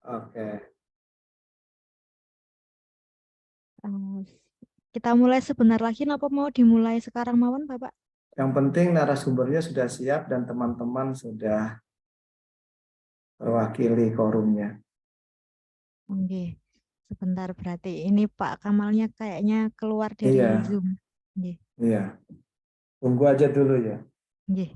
Oke. Eh, Kita mulai sebentar lagi, apa mau dimulai sekarang mawon, Bapak? Yang penting narasumbernya sudah siap dan teman-teman sudah terwakili forumnya. Oke, sebentar berarti ini Pak Kamalnya kayaknya keluar dari Iya, Zoom. Oke, iya. Tunggu aja dulu ya. oke.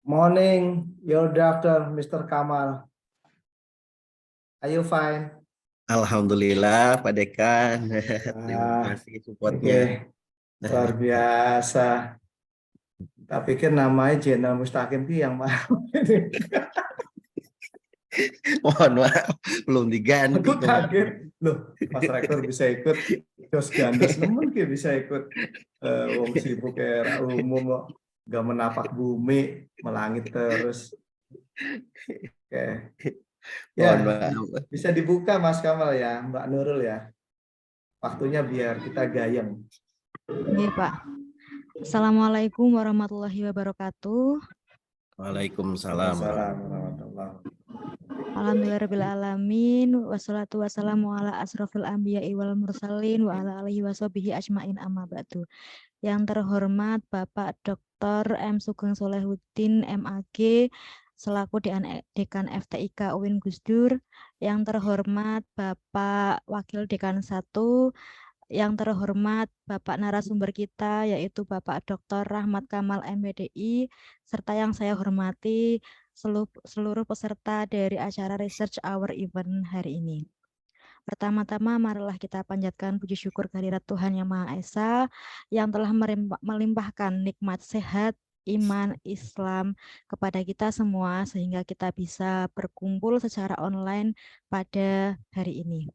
Morning, your doctor, Mr. Kamal. Are you fine? Alhamdulillah, Pak Dekan. Terima Ah, kasih oke, supportnya. luar biasa. Tak pikir namanya Jenderal Mustaqim itu yang mana? Mohon maaf, belum diganti Aku kaget. kemarin. Loh, Mas Rektor bisa ikut. Jos Gandos nemen ki bisa ikut. Wong sibuk era umum kok. Gak menapak bumi, melangit terus. Oke. Mohon Ya, maaf. bisa dibuka Mas Kamal ya, Mbak Nurul ya. Waktunya biar kita gayeng. Oke, Pak. Assalamualaikum warahmatullahi wabarakatuh. Waalaikumsalam Waalaikumsalam warahmatullahi warahmatullahi. Alhamdulillahirrahmanirrahim. Wassalatu wassalamu ala asrofil anbiya'i wal mursalin wa ala alihi washabihi ajmain amma ba'du. Yang terhormat Bapak Dr. M. Sugeng Solehuddin MAG selaku Dekan FTIK UIN Gus Dur. Yang terhormat Bapak Wakil Dekan 1, yang terhormat Bapak narasumber kita yaitu Bapak Dr. Rahmat Kamal MPDI, serta yang saya hormati seluruh peserta dari acara Research Hour event hari ini. Pertama-tama marilah kita panjatkan puji syukur kehadirat Tuhan Yang Maha Esa yang telah melimpahkan nikmat sehat, iman, Islam kepada kita semua sehingga kita bisa berkumpul secara online pada hari ini.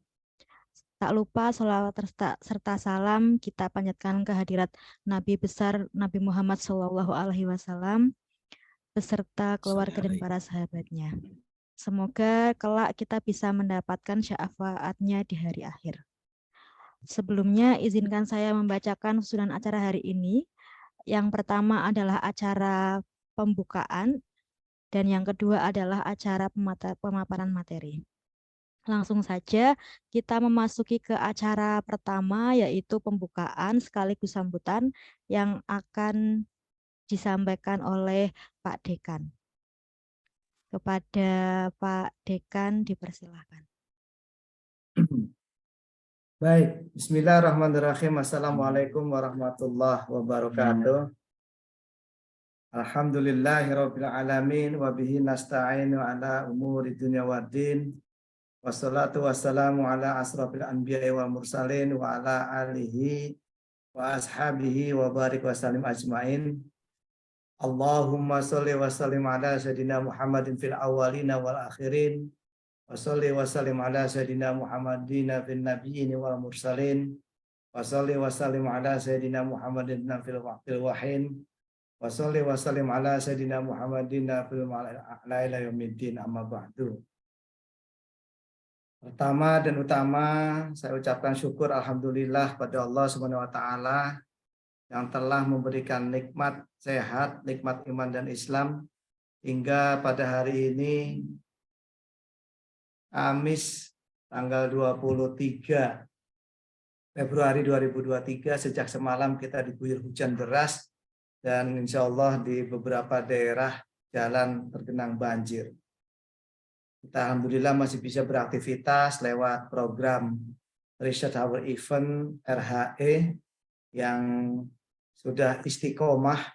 Tak lupa sholawat serta salam kita panjatkan kehadirat Nabi besar Nabi Muhammad SAW beserta keluarga dan para sahabatnya. Semoga kelak kita bisa mendapatkan syafaatnya di hari akhir. Sebelumnya izinkan saya membacakan susunan acara hari ini. Yang pertama adalah acara pembukaan dan yang kedua adalah acara pemaparan materi. Langsung saja kita memasuki ke acara pertama yaitu pembukaan sekaligus sambutan yang akan disampaikan oleh Pak Dekan. Kepada Pak Dekan dipersilahkan. Baik, Bismillahirrahmanirrahim. Assalamualaikum warahmatullahi wabarakatuh. Alhamdulillahirabbil alamin wa bihi nasta'inu ala umuri dunya waddin. Wassalatu wassalamu ala asrofil anbiya'i wal mursalin wa ala alihi wa ashabihi wa barik wa salim ajmain. Allahumma sholli wa sallim ala sayyidina Muhammadin fil awwalina wal akhirin. Wa sholli wa sallim ala sayyidina Muhammadin fil nabiyyin wal mursalin. Wa sholli wa sallim ala sayyidina Muhammadin fil waqtil wahin. Wa sholli wa sallim ala sayyidina Muhammadin fil a'la ila yaumiddin amma ba'du. Pertama dan utama saya ucapkan syukur alhamdulillah pada Allah Subhanahu wa taala yang telah memberikan nikmat sehat, nikmat iman dan Islam hingga pada hari ini Kamis tanggal 23 Februari 2023. Sejak semalam kita diguyur hujan deras dan insya Allah di beberapa daerah jalan tergenang banjir. Kita alhamdulillah masih bisa beraktivitas lewat program Research Hour Event RHE yang sudah istiqomah.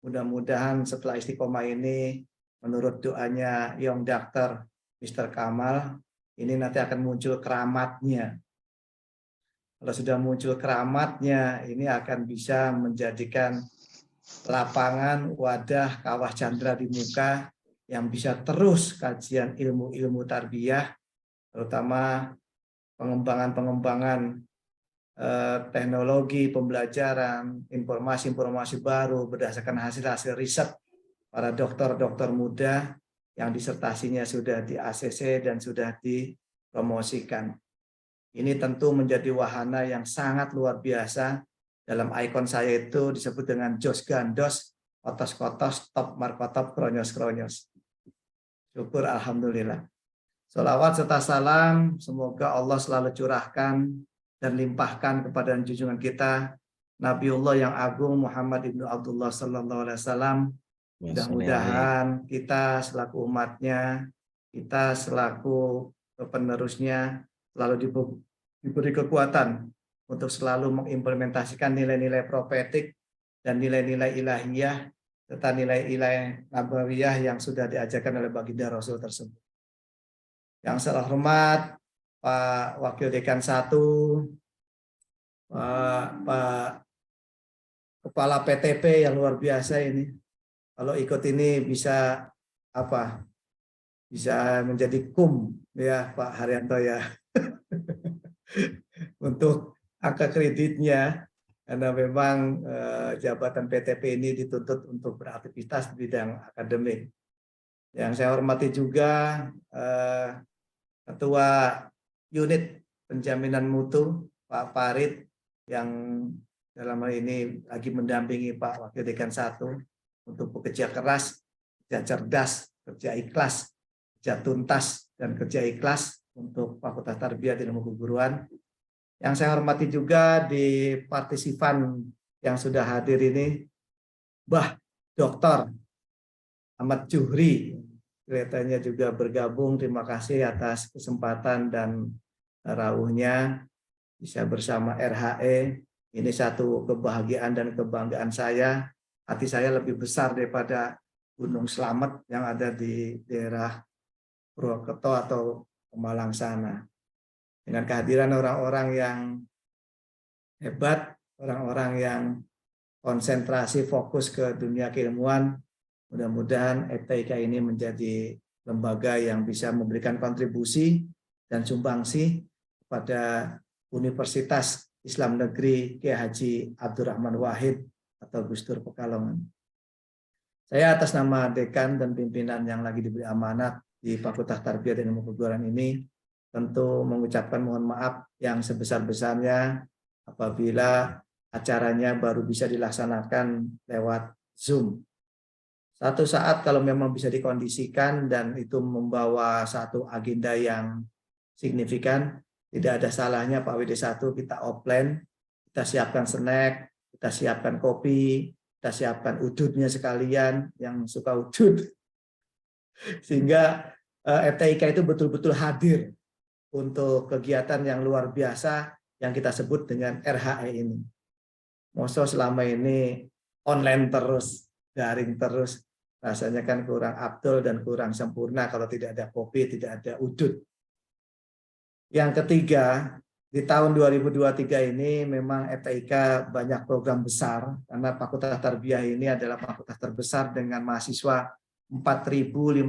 Mudah-mudahan setelah istiqomah ini, menurut doanya Young Doctor Mr. Kamal, ini nanti akan muncul keramatnya. Kalau sudah muncul keramatnya, ini akan bisa menjadikan lapangan, wadah, kawah candra di muka yang bisa terus kajian ilmu-ilmu tarbiyah, terutama pengembangan-pengembangan teknologi, pembelajaran, informasi-informasi baru berdasarkan hasil-hasil riset para dokter-dokter muda yang disertasinya sudah di ACC dan sudah dipromosikan. Ini tentu menjadi wahana yang sangat luar biasa. Dalam ikon saya itu disebut dengan Jos Gandos, Kotos-kotos, Top Markotop, Kronyos-kronyos. Syukur alhamdulillah. Sholawat serta salam semoga Allah selalu curahkan dan limpahkan kepada junjungan kita Nabiullah yang agung Muhammad ibnu Abdullah sallallahu alaihi wasallam. Mudah-mudahan kita selaku umatnya, kita selaku penerusnya selalu diberi kekuatan untuk selalu mengimplementasikan nilai-nilai profetik dan nilai-nilai ilahiyah serta nilai-nilai nabawiyah yang sudah diajarkan oleh baginda Rasul tersebut. Yang saya hormat Pak Wakil Dekan 1, Pak Kepala PTP yang luar biasa ini. Kalau ikut ini bisa apa? Bisa menjadi kum ya Pak Haryanto ya. Untuk angka kreditnya, karena memang jabatan PTP ini dituntut untuk beraktivitas di bidang akademik. Yang saya hormati juga Ketua Unit Penjaminan Mutu Pak Farid yang dalam hal ini lagi mendampingi Pak Wakil Dekan 1 untuk bekerja keras, kerja cerdas, kerja ikhlas, kerja tuntas, dan kerja ikhlas untuk Fakultas Tarbiyah dan Ilmu Keguruan. Yang saya hormati juga di partisipan yang sudah hadir ini, Mbah Dr. Ahmad Juhri, kelihatannya juga bergabung. Terima kasih atas kesempatan dan rawuhnya bisa bersama RHE. Ini satu kebahagiaan dan kebanggaan saya. Hati saya lebih besar daripada Gunung Slamet yang ada di daerah Purwokerto atau Pemalang sana. Dengan kehadiran orang-orang yang hebat, orang-orang yang konsentrasi fokus ke dunia keilmuan, mudah-mudahan FTIK ini menjadi lembaga yang bisa memberikan kontribusi dan sumbangsi kepada Universitas Islam Negeri Kiai Haji Abdurrahman Wahid atau Gus Dur Pekalongan. Saya atas nama dekan dan pimpinan yang lagi diberi amanat di Fakultas Tarbiyah dan Ilmu Keguruan ini tentu mengucapkan mohon maaf yang sebesar-besarnya apabila acaranya baru bisa dilaksanakan lewat Zoom. Satu saat kalau memang bisa dikondisikan dan itu membawa satu agenda yang signifikan, tidak ada salahnya Pak WD1 kita offline, kita siapkan snack, kita siapkan kopi, kita siapkan ududnya sekalian yang suka udud. Sehingga FTIK itu betul-betul hadir untuk kegiatan yang luar biasa yang kita sebut dengan RHE ini. Masa selama ini online terus, daring terus, rasanya kan kurang afdol dan kurang sempurna kalau tidak ada kopi, tidak ada udud. Yang ketiga, di tahun 2023 ini memang FTIK banyak program besar karena Fakultas Tarbiyah ini adalah fakultas terbesar dengan mahasiswa 4.575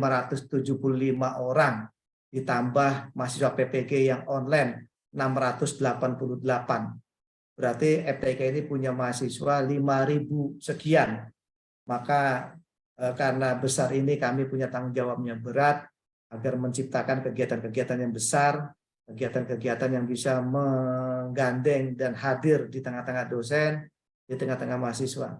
orang ditambah mahasiswa PPG yang online 688. Berarti FTIK ini punya mahasiswa 5.000 sekian. Maka karena besar ini kami punya tanggung jawabnya berat agar menciptakan kegiatan-kegiatan yang besar, kegiatan-kegiatan yang bisa menggandeng dan hadir di tengah-tengah dosen, di tengah-tengah mahasiswa.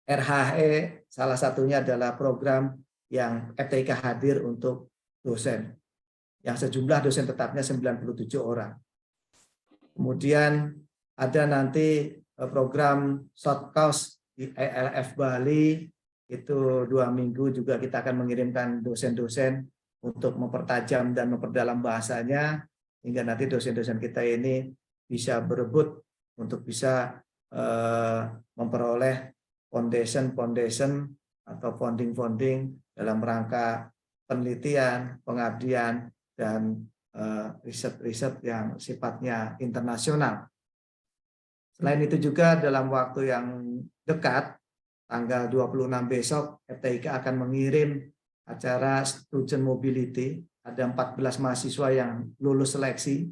RHE salah satunya adalah program yang FTIK hadir untuk dosen. yang sejumlah dosen tetapnya 97 orang. Kemudian ada nanti program short course di ILF Bali, itu 2 minggu juga kita akan mengirimkan dosen-dosen untuk mempertajam dan memperdalam bahasanya, hingga nanti dosen-dosen kita ini bisa berebut untuk bisa memperoleh foundation atau founding dalam rangka penelitian, pengabdian, dan riset-riset yang sifatnya internasional. Selain itu juga dalam waktu yang dekat, tanggal 26 besok, FTIK akan mengirim acara Student Mobility. Ada 14 mahasiswa yang lulus seleksi.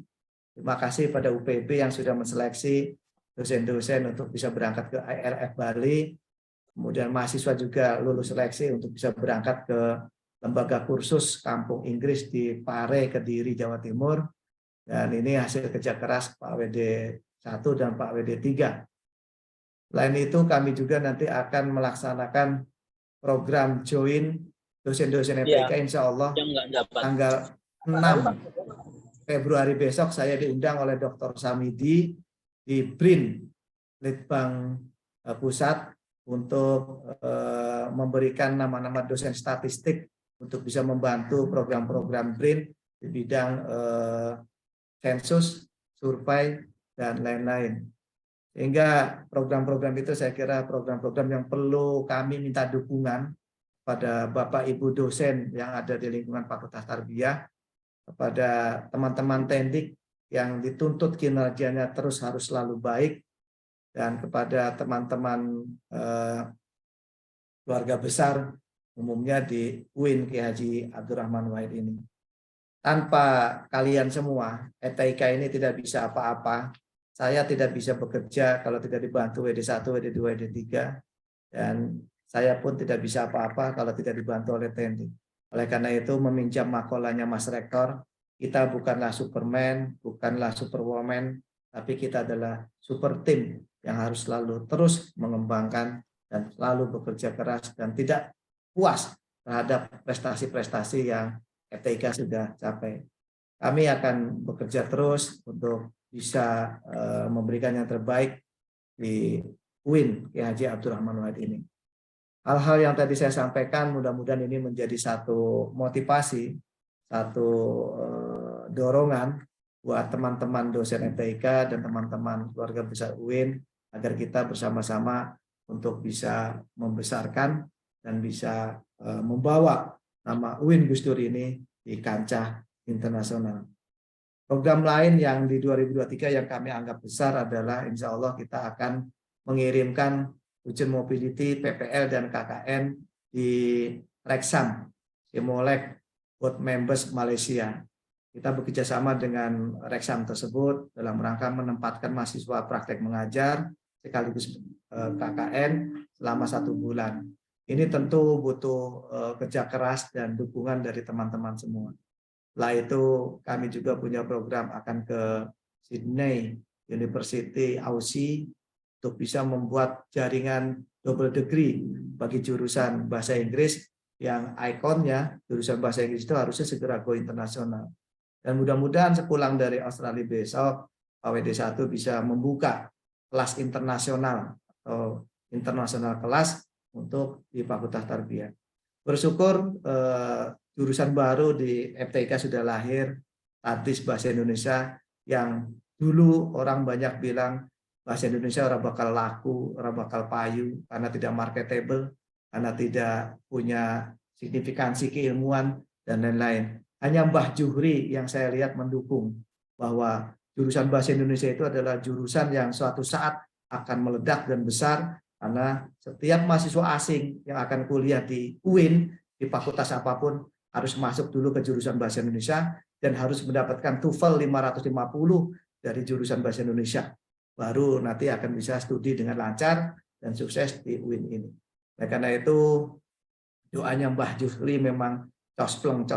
Terima kasih pada UPB yang sudah menseleksi dosen-dosen untuk bisa berangkat ke ILF Bali. Kemudian mahasiswa juga lulus seleksi untuk bisa berangkat ke lembaga kursus Kampung Inggris di Pare, Kediri, Jawa Timur. Dan ini hasil kerja keras Pak WD 1 dan Pak WD 3. Selain itu kami juga nanti akan melaksanakan program join dosen-dosen FTIK, insya Allah tanggal 6 Februari besok saya diundang oleh Dr. Samidi di BRIN, Litbang Pusat, untuk memberikan nama-nama dosen statistik untuk bisa membantu program-program BRIN di bidang sensus, survei, dan lain-lain. Sehingga program-program itu saya kira program-program yang perlu kami minta dukungan pada Bapak Ibu dosen yang ada di lingkungan Fakultas Tarbiyah, kepada teman-teman tendik yang dituntut kinerjanya terus harus selalu baik, dan kepada teman-teman keluarga besar umumnya di UIN Kiai Haji Abdurrahman Wahid ini. Tanpa kalian semua, FTIK ini tidak bisa apa-apa. Saya tidak bisa bekerja kalau tidak dibantu WD1, WD2, WD3. Dan saya pun tidak bisa apa-apa kalau tidak dibantu oleh tendik. Oleh karena itu, meminjam makolahnya Mas Rektor, kita bukanlah Superman, bukanlah Superwoman, tapi kita adalah super tim yang harus selalu terus mengembangkan dan selalu bekerja keras dan tidak puas terhadap prestasi-prestasi yang FTIK sudah capai. Kami akan bekerja terus untuk bisa memberikan yang terbaik di UIN Kiai Haji Abdurrahman Wahid ini. Hal-hal yang tadi saya sampaikan mudah-mudahan ini menjadi satu motivasi, satu dorongan buat teman-teman dosen FTIK dan teman-teman keluarga besar UIN agar kita bersama-sama untuk bisa membesarkan dan bisa membawa nama UIN Gus Dur ini di kancah internasional. Program lain yang di 2023 yang kami anggap besar adalah insya Allah kita akan mengirimkan ujian mobility PPL dan KKN di Reksam, Simolek Board Members Malaysia. Kita bekerja sama dengan Reksam tersebut dalam rangka menempatkan mahasiswa praktek mengajar sekaligus KKN selama 1 bulan. Ini tentu butuh kerja keras dan dukungan dari teman-teman semua. Setelah itu kami juga punya program akan ke Sydney University Aussie untuk bisa membuat jaringan double degree bagi jurusan bahasa Inggris yang ikonnya jurusan bahasa Inggris itu harusnya segera go internasional. Dan mudah-mudahan sepulang dari Australia besok, Pak WD1 bisa membuka kelas internasional atau internasional kelas untuk di Fakultas Tarbiyah. Bersyukur jurusan baru di FTIK sudah lahir, Tadris Bahasa Indonesia, yang dulu orang banyak bilang bahasa Indonesia orang bakal laku, orang bakal payu karena tidak marketable, karena tidak punya signifikansi keilmuan dan lain-lain. Hanya Mbah Juhri yang saya lihat mendukung bahwa jurusan bahasa Indonesia itu adalah jurusan yang suatu saat akan meledak dan besar, karena setiap mahasiswa asing yang akan kuliah di UIN, di fakultas apapun, harus masuk dulu ke jurusan bahasa Indonesia dan harus mendapatkan TOEFL 550 dari jurusan bahasa Indonesia. Baru nanti akan bisa studi dengan lancar dan sukses di UIN ini. Nah, karena itu doanya Mbah Juhri memang cospleng.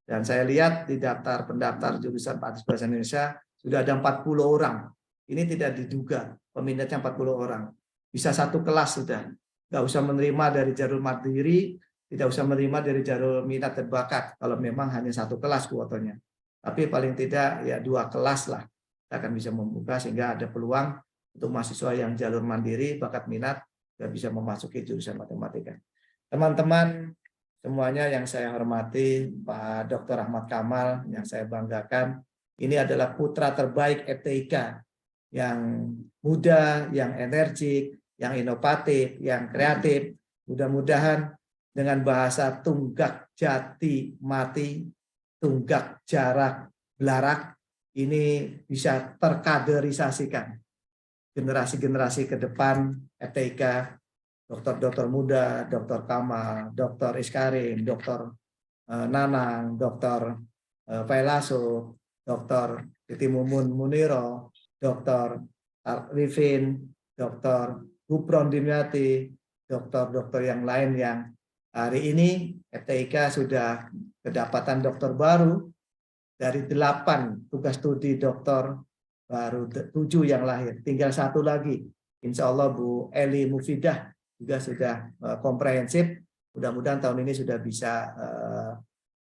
Dan saya lihat di daftar pendaftar jurusan Fakultas Bahasa Indonesia sudah ada 40 orang. Ini tidak diduga, peminatnya 40 orang. Bisa satu kelas sudah. Nggak usah menerima dari jalur mandiri, tidak usah menerima dari jalur minat dan bakat kalau memang hanya satu kelas kuotanya. Tapi paling tidak ya 2 kelas lah kita akan bisa membuka sehingga ada peluang untuk mahasiswa yang jalur mandiri bakat minat dan bisa memasuki jurusan matematika. Teman-teman semuanya yang saya hormati, Pak Dr. Ahmad Kamal yang saya banggakan, ini adalah putra terbaik FTIK yang muda, yang energik, yang inovatif, yang kreatif. Mudah-mudahan dengan bahasa tunggak jati mati, tunggak jarak belarak, ini bisa terkaderisasikan generasi-generasi ke depan FTIK, dokter-dokter muda, Dr. Kamal, Dr. Iskarim, Dr. Nanang, Dr. Failaso, Dr. Titi Mumun Muniro, Dr. Arifin, Dr. Gupron Dimyati, dokter-dokter yang lain yang hari ini FTIK sudah kedapatan dokter baru dari 8 tugas studi dokter baru 7 yang lahir, tinggal 1 lagi. Insya Allah Bu Eli Mufidah juga sudah komprehensif. Mudah-mudahan tahun ini sudah bisa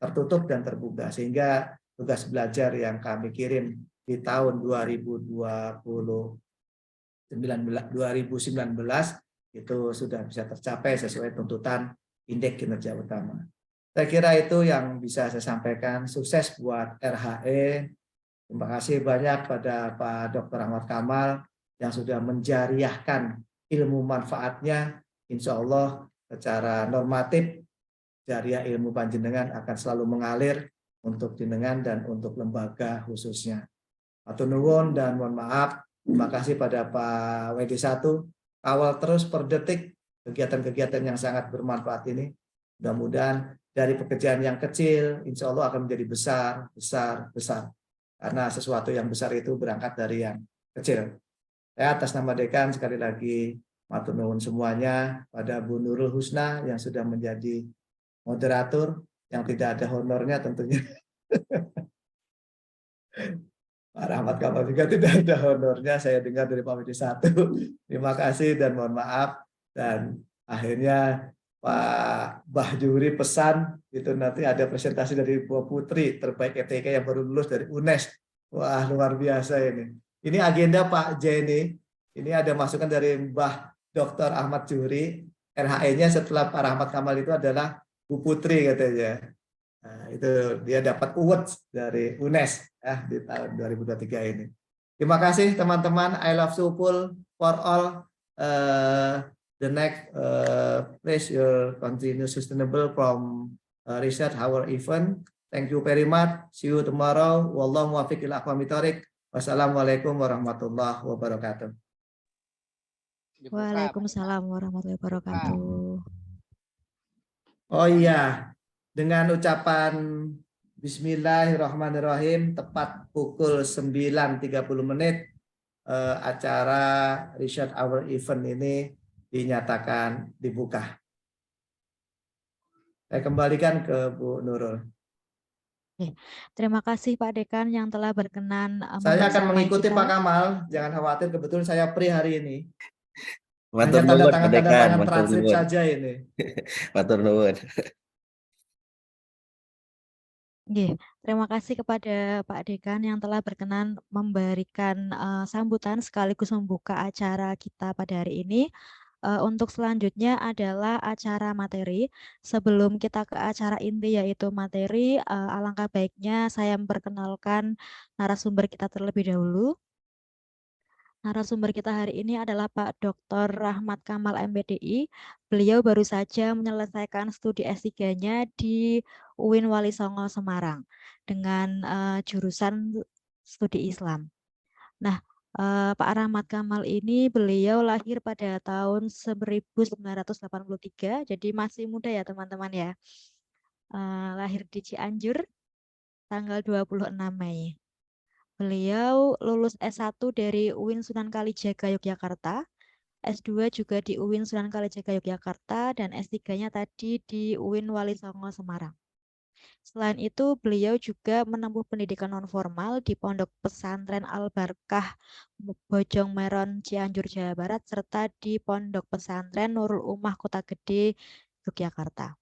tertutup dan terbuka sehingga tugas belajar yang kami kirim di tahun 2019 itu sudah bisa tercapai sesuai tuntutan indeks kinerja utama. Saya kira itu yang bisa saya sampaikan. Sukses buat RHE. Terima kasih banyak pada Pak Dr. Ahmad Kamal yang sudah menjariahkan ilmu manfaatnya. Insya Allah secara normatif jariah ilmu panjenengan akan selalu mengalir untuk jenengan dan untuk lembaga khususnya. Matur nuwun dan mohon maaf. Terima kasih pada Pak WD1. Kawal terus per detik kegiatan-kegiatan yang sangat bermanfaat ini. Mudah-mudahan dari pekerjaan yang kecil, insya Allah akan menjadi besar, besar, besar. Karena sesuatu yang besar itu berangkat dari yang kecil. Saya atas nama dekan sekali lagi matur nuwun semuanya pada Bu Nurul Husna yang sudah menjadi moderator yang tidak ada honornya tentunya. Pak Rahmat Kamal juga tidak ada honornya, saya dengar dari Pak WD1. Terima kasih dan mohon maaf. Dan akhirnya Pak Bahjuri pesan itu nanti ada presentasi dari Bu Putri terbaik ETK yang baru lulus dari UNES. Wah luar biasa ini. Ini agenda Pak Jenny. Ini ada masukan dari Mbah Dr. Ahmad Juhri. RHE-nya setelah Pak Rahmat Kamal itu adalah Bu Putri katanya. Nah, itu dia dapat awards dari UNES ya di tahun 2023 ini. Terima kasih teman-teman. I love Supul for all. The next place your continue sustainable from research our event. Thank you very much. See you tomorrow. Wallahu muwaffiq ila aqwamit thoriq. Wassalamualaikum warahmatullahi wabarakatuh. Waalaikumsalam warahmatullahi wabarakatuh. Oh iya, dengan ucapan Bismillahirrahmanirrahim tepat pukul 9.30 acara Research Hour Event ini dinyatakan dibuka. Saya kembalikan ke Bu Nurul. Terima kasih Pak Dekan yang telah berkenan Saya akan membersamai mengikuti kita. Pak Kamal, jangan khawatir kebetulan saya free hari ini. Matur Hanya tanda nuwun, tangan Pak Dekan. Matur transkrip nuwun. saja ini. Matur nuwun. Terima kasih kepada Pak Dekan yang telah berkenan memberikan sambutan sekaligus membuka acara kita pada hari ini. Untuk selanjutnya adalah acara materi. Sebelum kita ke acara inti yaitu materi, alangkah baiknya saya memperkenalkan narasumber kita terlebih dahulu. Narasumber kita hari ini adalah Pak Dr. Rahmat Kamal MPDI. Beliau baru saja menyelesaikan studi S3-nya di UIN Wali Songo Semarang dengan jurusan studi Islam. Nah, Pak Rahmat Kamal ini beliau lahir pada tahun 1983, jadi masih muda ya teman-teman ya. Lahir di Cianjur tanggal 26 Mei. Beliau lulus S1 dari UIN Sunan Kalijaga Yogyakarta, S2 juga di UIN Sunan Kalijaga Yogyakarta, dan S3-nya tadi di UIN Wali Songo Semarang. Selain itu, beliau juga menempuh pendidikan nonformal di Pondok Pesantren Al-Barkah Bojong Meron Cianjur Jawa Barat serta di Pondok Pesantren Nurul Ummah Kota Gede Yogyakarta.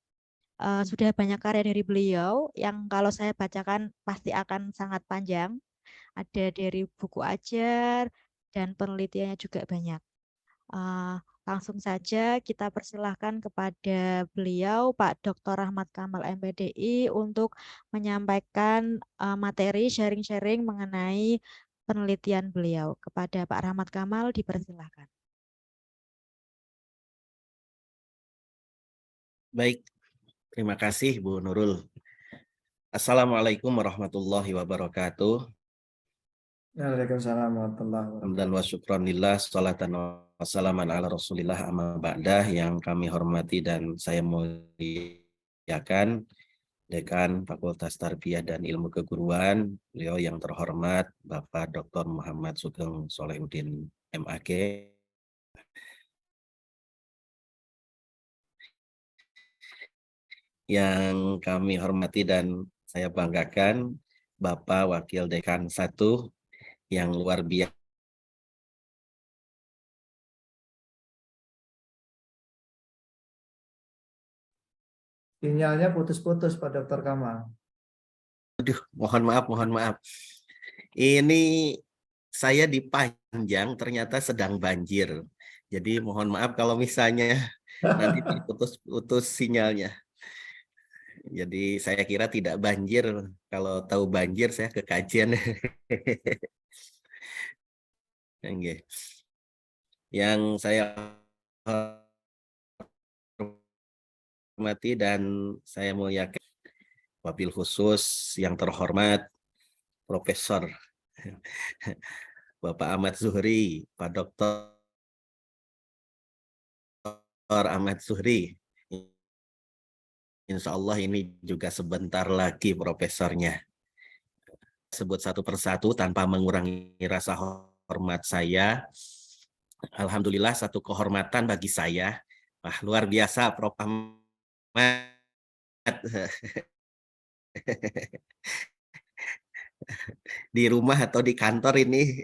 sudah banyak karya dari beliau yang kalau saya bacakan pasti akan sangat panjang. Ada dari buku ajar dan penelitiannya juga banyak. Langsung saja kita persilahkan kepada beliau Pak Dr. Rahmat Kamal MPDI untuk menyampaikan materi sharing-sharing mengenai penelitian beliau. Kepada Pak Rahmat Kamal dipersilahkan. Baik, terima kasih Bu Nurul. Assalamualaikum warahmatullahi wabarakatuh. Waalaikumsalam warahmatullahi wabarakatuh. Hamdan wa syukranillah, salatan wa salaman ala rasulillah amma ba'dah. Yang kami hormati dan saya muliakan Dekan Fakultas Tarbiyah dan Ilmu Keguruan, beliau yang terhormat Bapak Dr. Muhammad Sugeng Solehuddin MAG, yang kami hormati dan saya banggakan Bapak Wakil Dekan 1 yang luar biasa. Sinyalnya putus-putus Pak Dr. Kamal. Aduh, mohon maaf. Ini saya di Panjang ternyata sedang banjir. Jadi mohon maaf kalau misalnya nanti putus-putus sinyalnya. Jadi saya kira tidak banjir. Kalau tahu banjir saya ke kajian. Yang saya hormati dan saya muliakan wabil khusus yang terhormat Profesor Bapak Ahmad Zuhri, Pak Dr. Ahmad Zuhri. Insya Allah ini juga sebentar lagi profesornya. Sebut satu persatu tanpa mengurangi rasa hormat saya. Alhamdulillah satu kehormatan bagi saya. Wah, luar biasa Prof. Ahmad. Di rumah atau di kantor ini.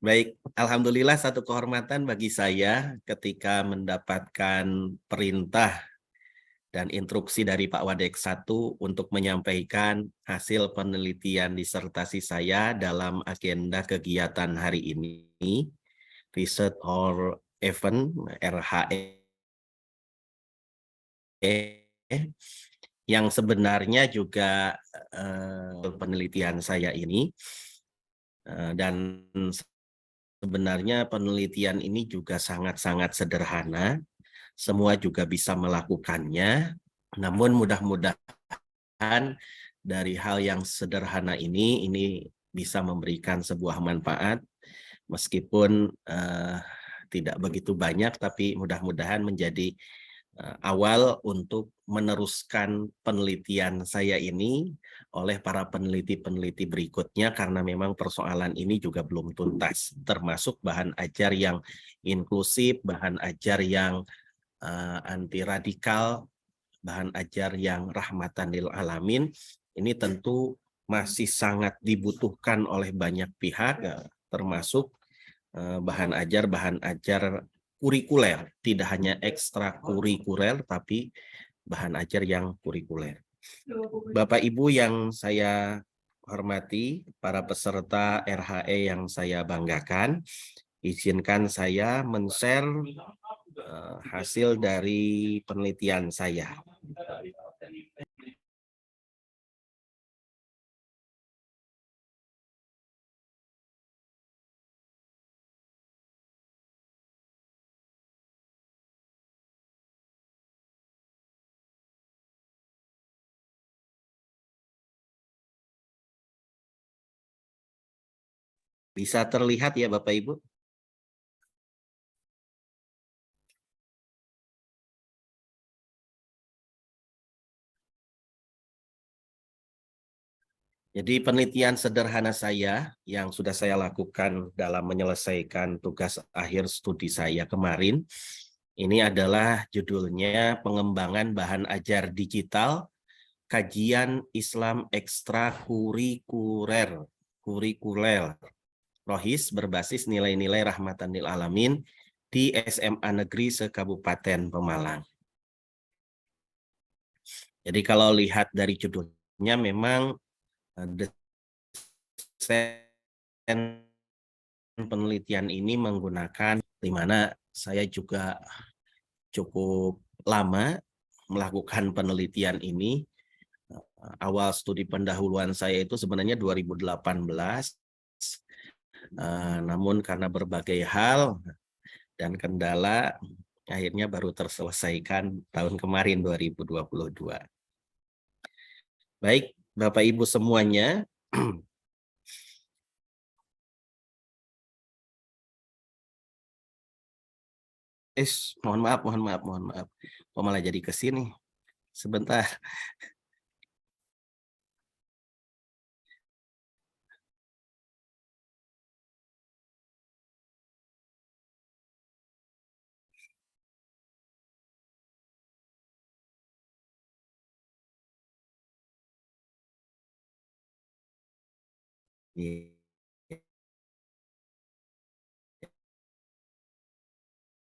Baik, alhamdulillah satu kehormatan bagi saya ketika mendapatkan perintah dan instruksi dari Pak Wadek 1 untuk menyampaikan hasil penelitian disertasi saya dalam agenda kegiatan hari ini, Research or Event RHE, yang sebenarnya juga penelitian saya ini, dan sebenarnya penelitian ini juga sangat-sangat sederhana, semua juga bisa melakukannya, namun mudah-mudahan dari hal yang sederhana ini bisa memberikan sebuah manfaat, meskipun tidak begitu banyak, tapi mudah-mudahan menjadi awal untuk meneruskan penelitian saya ini oleh para peneliti-peneliti berikutnya, karena memang persoalan ini juga belum tuntas, termasuk bahan ajar yang inklusif, bahan ajar yang anti radikal, bahan ajar yang rahmatan lil alamin. Ini tentu masih sangat dibutuhkan oleh banyak pihak, termasuk bahan ajar kurikuler, tidak hanya ekstrakurikuler, tapi bahan ajar yang kurikuler. Bapak Ibu yang saya hormati, para peserta RHE yang saya banggakan, izinkan saya men-share hasil dari penelitian saya. Bisa terlihat ya Bapak Ibu? Jadi penelitian sederhana saya yang sudah saya lakukan dalam menyelesaikan tugas akhir studi saya kemarin, ini adalah judulnya pengembangan bahan ajar digital, kajian Islam kurikuler, ROHIS berbasis nilai-nilai rahmatan lil alamin di SMA Negeri se-Kabupaten Pemalang. Jadi kalau lihat dari judulnya memang desain penelitian ini menggunakan, di mana saya juga cukup lama melakukan penelitian ini. Awal studi pendahuluan saya itu sebenarnya 2018, namun karena berbagai hal dan kendala, akhirnya baru terselesaikan tahun kemarin 2022. Baik, Bapak Ibu semuanya, mohon maaf. Kok malah jadi ke sini? Sebentar.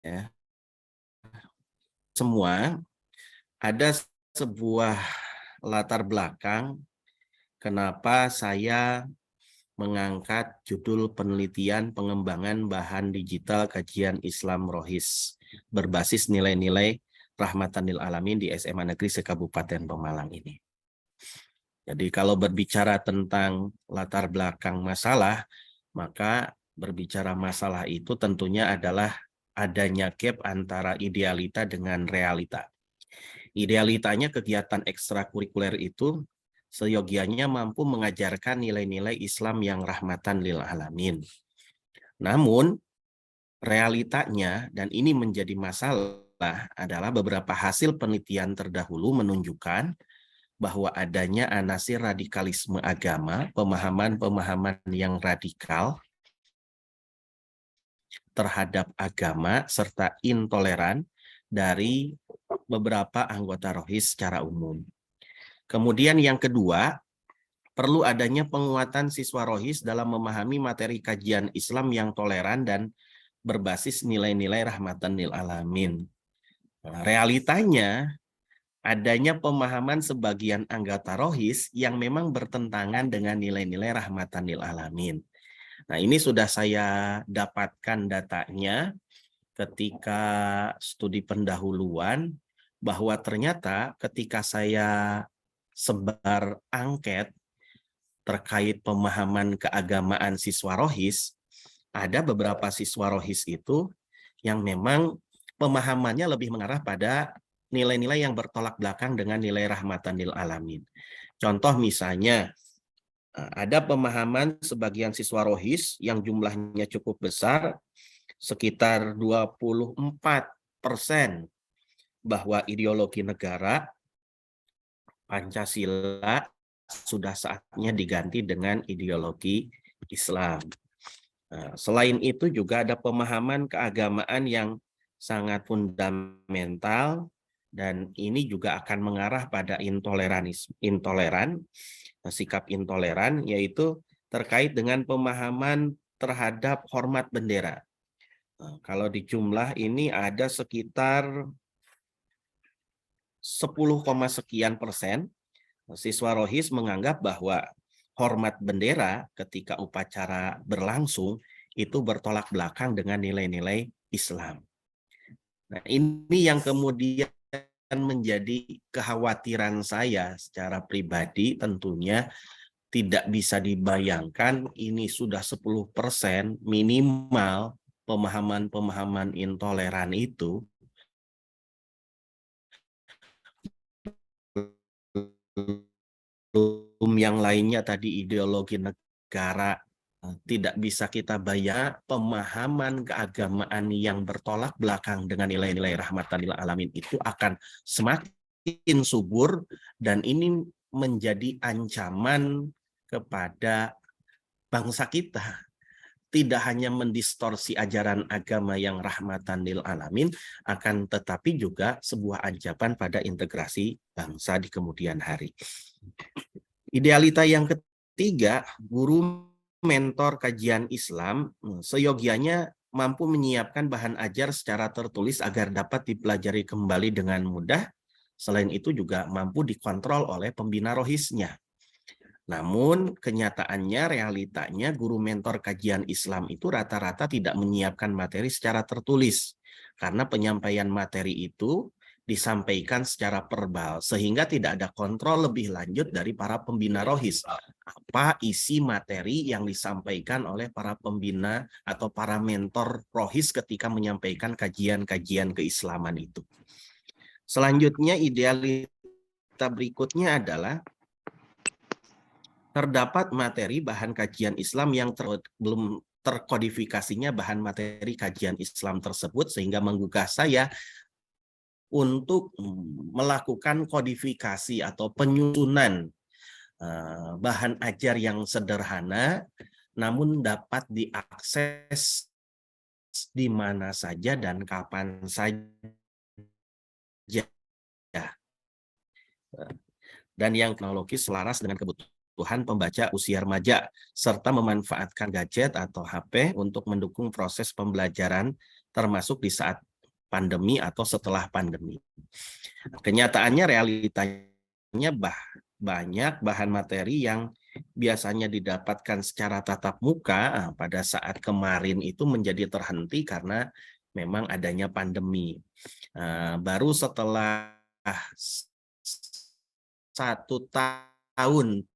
Ya. Semua ada sebuah latar belakang kenapa saya mengangkat judul penelitian pengembangan bahan digital kajian Islam Rohis berbasis nilai-nilai rahmatan lil alamin di SMA Negeri se-Kabupaten Pemalang ini. Jadi kalau berbicara tentang latar belakang masalah, maka berbicara masalah itu tentunya adalah adanya gap antara idealita dengan realita. Idealitanya kegiatan ekstrakurikuler itu seyogianya mampu mengajarkan nilai-nilai Islam yang rahmatan lil alamin. Namun realitanya, dan ini menjadi masalah, adalah beberapa hasil penelitian terdahulu menunjukkan bahwa adanya anasir radikalisme agama, pemahaman-pemahaman yang radikal terhadap agama, serta intoleran dari beberapa anggota Rohis secara umum. Kemudian yang kedua, perlu adanya penguatan siswa Rohis dalam memahami materi kajian Islam yang toleran dan berbasis nilai-nilai rahmatan lil alamin. Realitanya, adanya pemahaman sebagian anggota Rohis yang memang bertentangan dengan nilai-nilai rahmatan lil alamin. Nah, ini sudah saya dapatkan datanya ketika studi pendahuluan, bahwa ternyata ketika saya sebar angket terkait pemahaman keagamaan siswa Rohis, ada beberapa siswa Rohis itu yang memang pemahamannya lebih mengarah pada nilai-nilai yang bertolak belakang dengan nilai rahmatan lil alamin. Contoh misalnya, ada pemahaman sebagian siswa Rohis yang jumlahnya cukup besar, sekitar 24%, bahwa ideologi negara Pancasila sudah saatnya diganti dengan ideologi Islam. Selain itu juga ada pemahaman keagamaan yang sangat fundamental, dan ini juga akan mengarah pada sikap intoleran, yaitu terkait dengan pemahaman terhadap hormat bendera. Kalau di jumlah ini ada sekitar 10, sekian persen siswa Rohis menganggap bahwa hormat bendera ketika upacara berlangsung itu bertolak belakang dengan nilai-nilai Islam. Nah, ini yang kemudian menjadi kekhawatiran saya secara pribadi. Tentunya tidak bisa dibayangkan ini sudah 10% minimal pemahaman-pemahaman intoleran itu yang lainnya tadi ideologi negara. Tidak bisa kita bayar pemahaman keagamaan yang bertolak belakang dengan nilai-nilai rahmatan lil alamin itu akan semakin subur, dan ini menjadi ancaman kepada bangsa kita. Tidak hanya mendistorsi ajaran agama yang rahmatan lil alamin, akan tetapi juga sebuah ancaman pada integrasi bangsa di kemudian hari. Idealita yang ketiga, guru mentor kajian Islam seyogianya mampu menyiapkan bahan ajar secara tertulis agar dapat dipelajari kembali dengan mudah. Selain itu juga mampu dikontrol oleh pembina rohisnya. Namun kenyataannya, realitanya guru mentor kajian Islam itu rata-rata tidak menyiapkan materi secara tertulis. Karena penyampaian materi itu disampaikan secara verbal, sehingga tidak ada kontrol lebih lanjut dari para pembina rohis. Apa isi materi yang disampaikan oleh para pembina atau para mentor rohis ketika menyampaikan kajian-kajian keislaman itu. Selanjutnya, idealita berikutnya adalah terdapat materi bahan kajian Islam yang belum terkodifikasinya bahan materi kajian Islam tersebut, sehingga menggugah saya untuk melakukan kodifikasi atau penyusunan bahan ajar yang sederhana, namun dapat diakses di mana saja dan kapan saja. Dan yang teknologis selaras dengan kebutuhan pembaca usia remaja, serta memanfaatkan gadget atau HP untuk mendukung proses pembelajaran, termasuk di saat pandemi atau setelah pandemi. Kenyataannya, realitanya banyak bahan materi yang biasanya didapatkan secara tatap muka pada saat kemarin itu menjadi terhenti karena memang adanya pandemi. Baru setelah 1 tahun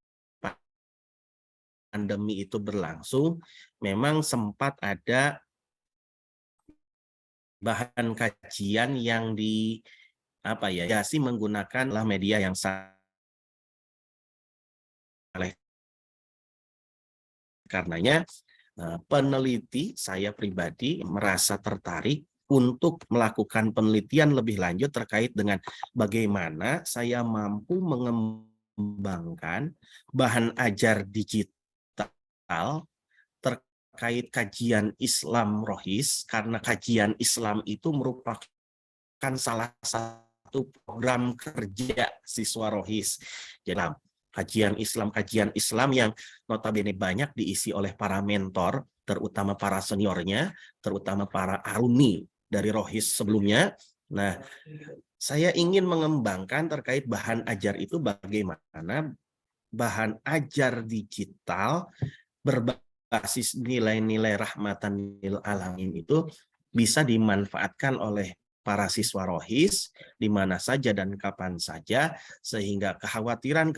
pandemi itu berlangsung, memang sempat ada bahan kajian yang menggunakan media yang salah. Karenanya peneliti, saya pribadi merasa tertarik untuk melakukan penelitian lebih lanjut terkait dengan bagaimana saya mampu mengembangkan bahan ajar digital terkait kajian Islam rohis, karena kajian Islam itu merupakan salah satu program kerja siswa rohis. Jadi kajian Islam yang notabene banyak diisi oleh para mentor, terutama para seniornya, terutama para alumni dari rohis sebelumnya. Nah, saya ingin mengembangkan terkait bahan ajar itu, bagaimana bahan ajar digital berbasis nilai-nilai rahmatan lil alamin itu bisa dimanfaatkan oleh para siswa rohis di mana saja dan kapan saja, sehingga kekhawatiran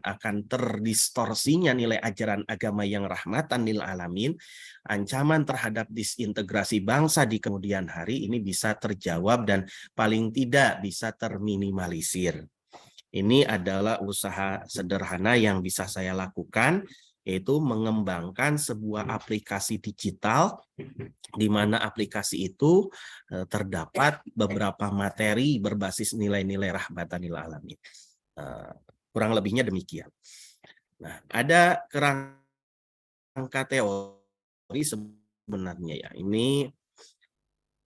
akan terdistorsinya nilai ajaran agama yang rahmatan lil alamin, ancaman terhadap disintegrasi bangsa di kemudian hari ini bisa terjawab dan paling tidak bisa terminimalisir. Ini adalah usaha sederhana yang bisa saya lakukan, yaitu mengembangkan sebuah aplikasi digital, di mana aplikasi itu terdapat beberapa materi berbasis nilai-nilai rahmatan lil alamin. Kurang lebihnya demikian. Nah, ada kerangka teori sebenarnya ya. Ini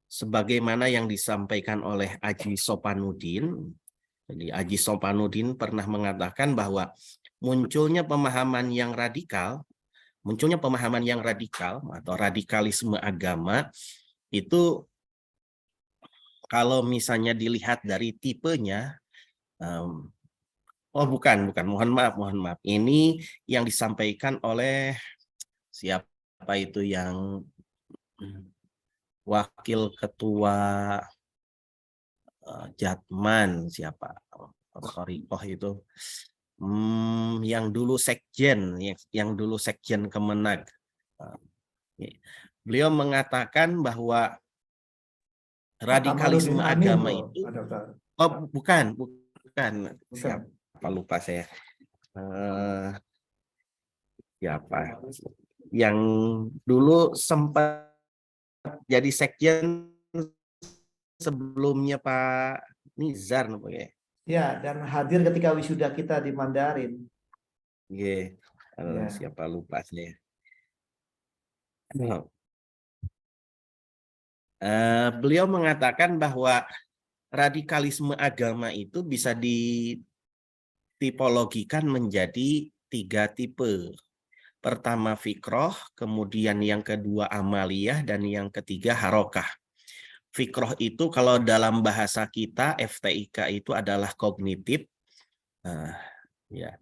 sebagaimana yang disampaikan oleh Aji Sopanudin. Jadi Aji Sopanudin pernah mengatakan bahwa munculnya pemahaman yang radikal atau radikalisme agama itu, kalau misalnya dilihat dari tipenya, mohon maaf, ini yang disampaikan oleh siapa itu yang wakil ketua Jatman, siapa? Itu. Yang dulu sekjen Kemenag. Beliau mengatakan bahwa radikalisme agama itu, bukan. Siapa, lupa saya. Siapa? Yang dulu sempat jadi sekjen sebelumnya Pak Nizar, ya. Ya, dan hadir ketika wisuda kita di Mandarin. Yeah. Siapa, lupa saya. Beliau mengatakan bahwa radikalisme agama itu bisa ditipologikan menjadi 3 tipe. Pertama fikroh, kemudian yang kedua amaliyah, dan yang ketiga harokah. Fikroh itu kalau dalam bahasa kita FTIK itu adalah kognitif. Ya.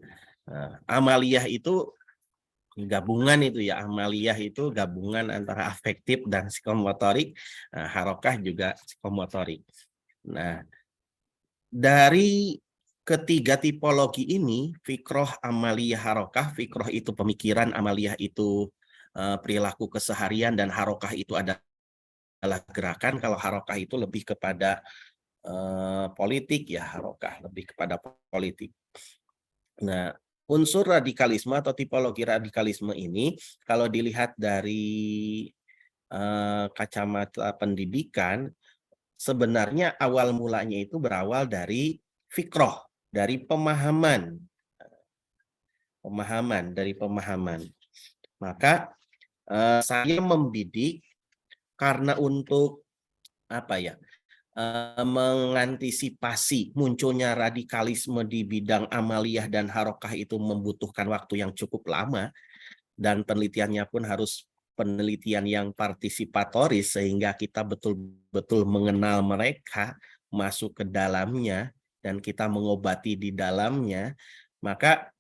Amaliyah itu gabungan itu ya. Amaliyah itu gabungan antara afektif dan psikomotorik. Harokah juga psikomotorik. Nah, dari ketiga tipologi ini, fikroh, amaliyah, harokah. Fikroh itu pemikiran, amaliyah itu perilaku keseharian, dan harokah itu adalah gerakan. Kalau harokah itu lebih kepada politik ya, harokah lebih kepada politik. Nah, unsur radikalisme atau tipologi radikalisme ini kalau dilihat dari kacamata pendidikan, sebenarnya awal mulanya itu berawal dari fikroh, dari pemahaman. Maka saya membidik karena untuk mengantisipasi munculnya radikalisme di bidang amaliyah dan harokah itu membutuhkan waktu yang cukup lama, dan penelitiannya pun harus penelitian yang partisipatoris sehingga kita betul-betul mengenal mereka, masuk ke dalamnya, dan kita mengobati di dalamnya. Maka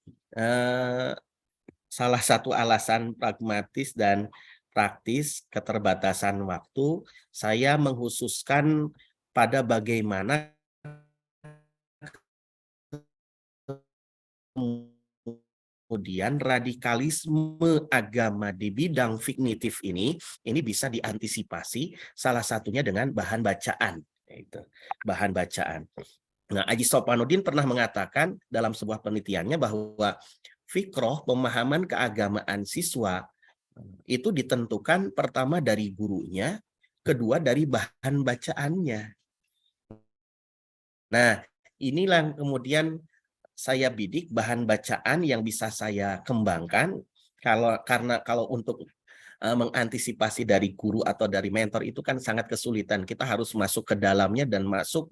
salah satu alasan pragmatis dan praktis keterbatasan waktu, saya menghususkan pada bagaimana kemudian radikalisme agama di bidang fiktif ini bisa diantisipasi, salah satunya dengan bahan bacaan. Itu bahan bacaan. Nah, Aji Sopanuddin pernah mengatakan dalam sebuah penelitiannya bahwa fikroh, pemahaman keagamaan siswa, itu ditentukan pertama dari gurunya, kedua dari bahan bacaannya. Nah, inilah kemudian saya bidik bahan bacaan yang bisa saya kembangkan. Kalau untuk mengantisipasi dari guru atau dari mentor itu kan sangat kesulitan. Kita harus masuk ke dalamnya dan masuk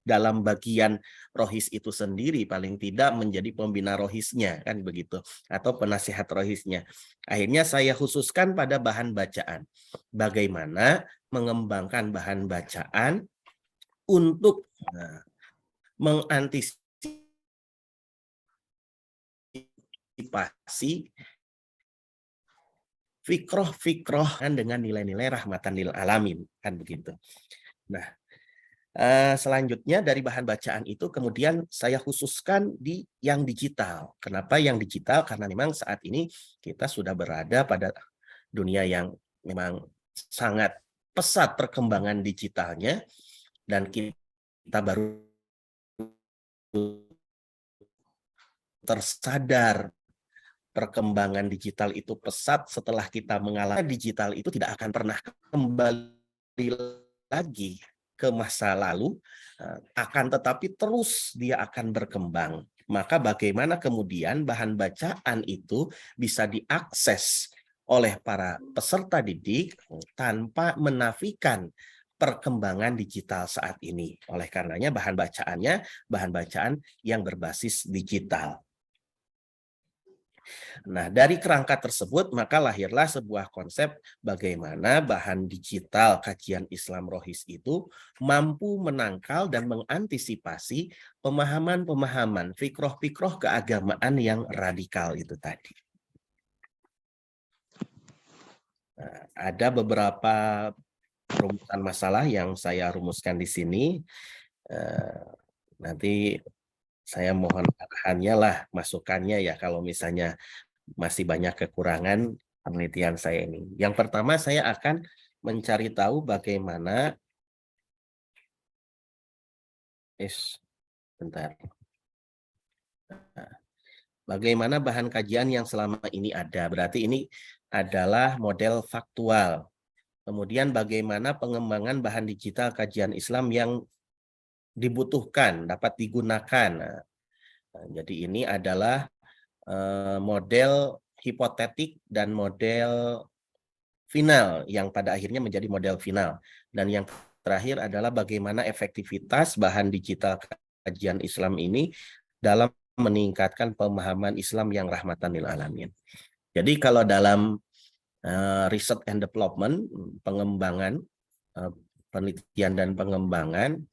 dalam bagian rohis itu sendiri, paling tidak menjadi pembina rohisnya, kan begitu, atau penasihat rohisnya. Akhirnya saya khususkan pada bahan bacaan. Bagaimana mengembangkan bahan bacaan untuk mengantisipasi fikroh dengan nilai-nilai rahmatan lil alamin, kan begitu. Nah, selanjutnya dari bahan bacaan itu kemudian saya khususkan di yang digital. Kenapa yang digital? Karena memang saat ini kita sudah berada pada dunia yang memang sangat pesat perkembangan digitalnya, dan kita baru tersadar perkembangan digital itu pesat setelah kita mengalami digital itu tidak akan pernah kembali lagi ke masa lalu, akan tetapi terus dia akan berkembang. Maka bagaimana kemudian bahan bacaan itu bisa diakses oleh para peserta didik tanpa menafikan perkembangan digital saat ini. Oleh karenanya bahan bacaan yang berbasis digital. Nah, dari kerangka tersebut maka lahirlah sebuah konsep bagaimana bahan digital kajian Islam Rohis itu mampu menangkal dan mengantisipasi pemahaman-pemahaman fikroh-fikroh keagamaan yang radikal itu tadi. Nah, ada beberapa rumusan masalah yang saya rumuskan di sini. Nanti saya mohon arahannya lah, masukannya ya kalau misalnya masih banyak kekurangan penelitian saya ini. Yang pertama saya akan mencari tahu bagaimana bagaimana bahan kajian yang selama ini ada. Berarti ini adalah model faktual. Kemudian bagaimana pengembangan bahan digital kajian Islam yang dibutuhkan, dapat digunakan. Nah, jadi ini adalah model hipotetik dan model final yang pada akhirnya menjadi model final. Dan yang terakhir adalah bagaimana efektivitas bahan digital kajian Islam ini dalam meningkatkan pemahaman Islam yang rahmatan lil alamin. Jadi kalau dalam research and development, pengembangan, penelitian dan pengembangan,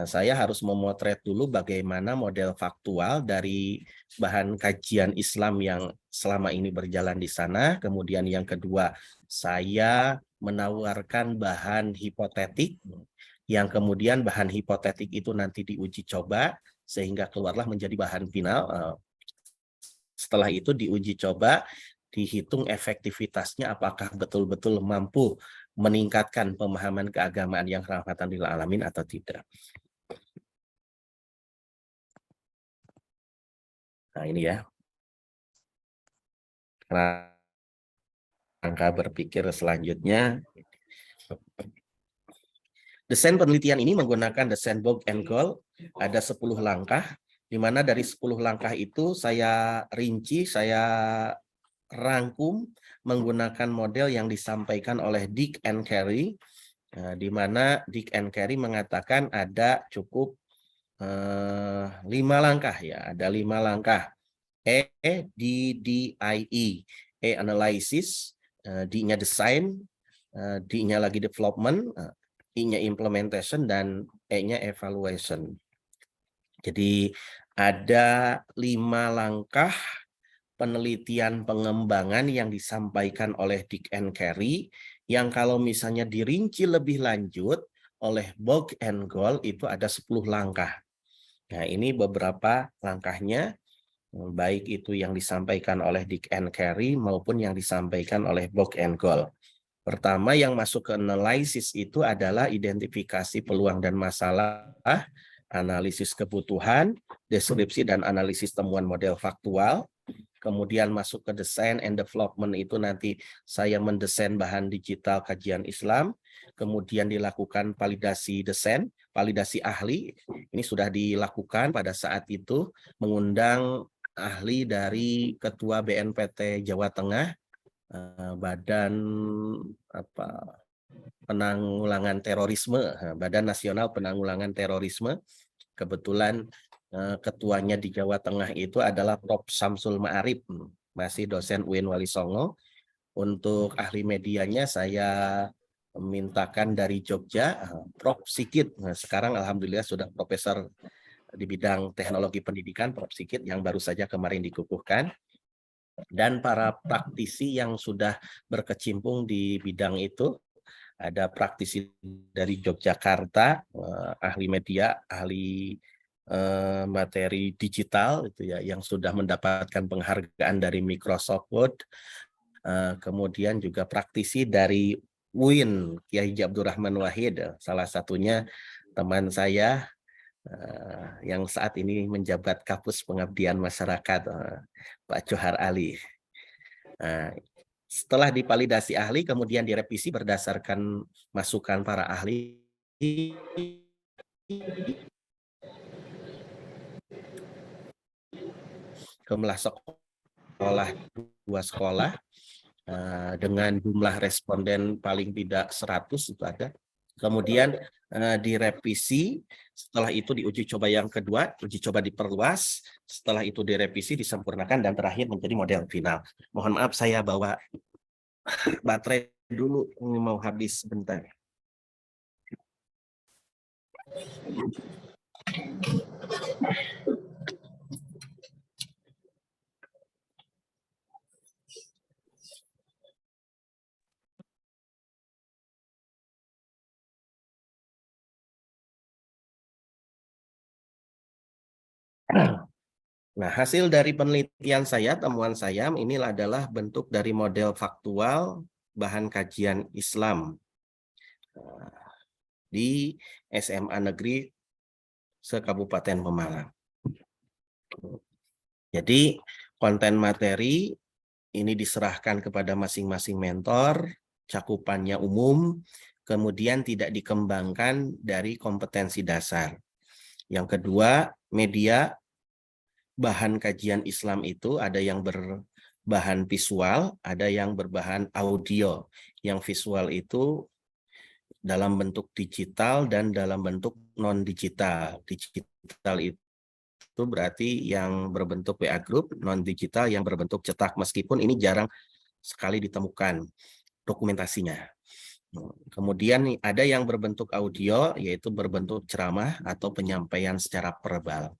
saya harus memotret dulu bagaimana model faktual dari bahan kajian Islam yang selama ini berjalan di sana. Kemudian yang kedua, saya menawarkan bahan hipotetik, yang kemudian bahan hipotetik itu nanti diuji coba, sehingga keluarlah menjadi bahan final. Setelah itu diuji coba, dihitung efektivitasnya apakah betul-betul mampu meningkatkan pemahaman keagamaan yang rahmatan lil alamin atau tidak. Nah ini ya, rangka berpikir selanjutnya. Desain penelitian ini menggunakan desain Bock and Gold, ada 10 langkah, di mana dari 10 langkah itu saya rinci, saya rangkum menggunakan model yang disampaikan oleh Dick and Carey, di mana Dick and Carey mengatakan ada cukup 5 langkah ya, ada 5 langkah. E, D, D, I, E. E analysis, D-nya design, D-nya lagi development, I-nya implementation, dan E-nya evaluation. Jadi ada 5 langkah penelitian pengembangan yang disampaikan oleh Dick and Carey, yang kalau misalnya dirinci lebih lanjut oleh Bock and Gold itu ada 10 langkah. Nah ini beberapa langkahnya, baik itu yang disampaikan oleh Dick and Carey maupun yang disampaikan oleh Bock and Gold. Pertama yang masuk ke analisis itu adalah identifikasi peluang dan masalah, analisis kebutuhan, deskripsi dan analisis temuan model faktual. Kemudian masuk ke design and development, itu nanti saya mendesain bahan digital kajian Islam. Kemudian dilakukan validasi desain, validasi ahli. Ini sudah dilakukan pada saat itu, mengundang ahli dari Ketua BNPT Jawa Tengah, Badan Penanggulangan Terorisme, Badan Nasional Penanggulangan Terorisme. Kebetulan ketuanya di Jawa Tengah itu adalah Prof. Samsul Ma'arif, masih dosen UIN Wali Songo. Untuk ahli medianya saya mintakan dari Jogja, Prof. Sigit. Sekarang alhamdulillah sudah profesor di bidang teknologi pendidikan, Prof. Sigit, yang baru saja kemarin dikukuhkan. Dan para praktisi yang sudah berkecimpung di bidang itu, ada praktisi dari Yogyakarta, ahli media, ahli materi digital itu ya, yang sudah mendapatkan penghargaan dari Microsoft Word. Kemudian juga praktisi dari UIN, Kiai Abdurrahman Wahid, salah satunya teman saya yang saat ini menjabat Kapus Pengabdian Masyarakat, Pak Johar Ali. Setelah divalidasi ahli, kemudian direvisi berdasarkan masukan para ahli. Jumlah sekolah, 2 sekolah, dengan jumlah responden paling tidak 100 itu ada. Kemudian direvisi, setelah itu diuji coba yang kedua, uji coba diperluas, setelah itu direvisi, disempurnakan, dan terakhir menjadi model final. Mohon maaf saya bawa baterai dulu, ini mau habis sebentar. Nah, hasil dari penelitian saya, temuan saya, ini adalah bentuk dari model faktual bahan kajian Islam di SMA Negeri se-Kabupaten Pemalang. Jadi, konten materi ini diserahkan kepada masing-masing mentor, cakupannya umum, kemudian tidak dikembangkan dari kompetensi dasar. Yang kedua, media bahan kajian Islam itu ada yang berbahan visual, ada yang berbahan audio. Yang visual itu dalam bentuk digital dan dalam bentuk non-digital. Digital itu itu berarti yang berbentuk WA Group, non-digital yang berbentuk cetak, meskipun ini jarang sekali ditemukan dokumentasinya. Kemudian ada yang berbentuk audio, yaitu berbentuk ceramah atau penyampaian secara verbal.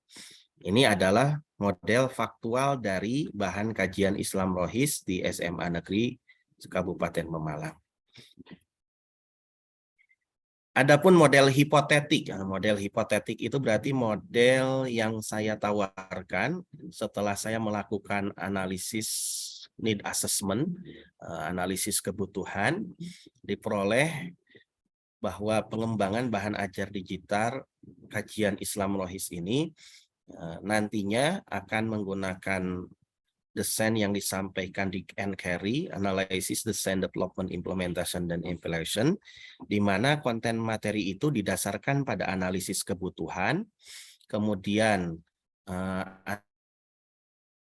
Ini adalah model faktual dari bahan kajian Islam Rohis di SMA Negeri Kabupaten Pemalang. Adapun model hipotetik itu berarti model yang saya tawarkan setelah saya melakukan analisis need assessment, analisis kebutuhan, diperoleh bahwa pengembangan bahan ajar digital kajian Islam Rohis ini nantinya akan menggunakan desain yang disampaikan di NCARI, Analysis, Design, Development, Implementation, dan Implementation, di mana konten materi itu didasarkan pada analisis kebutuhan, kemudian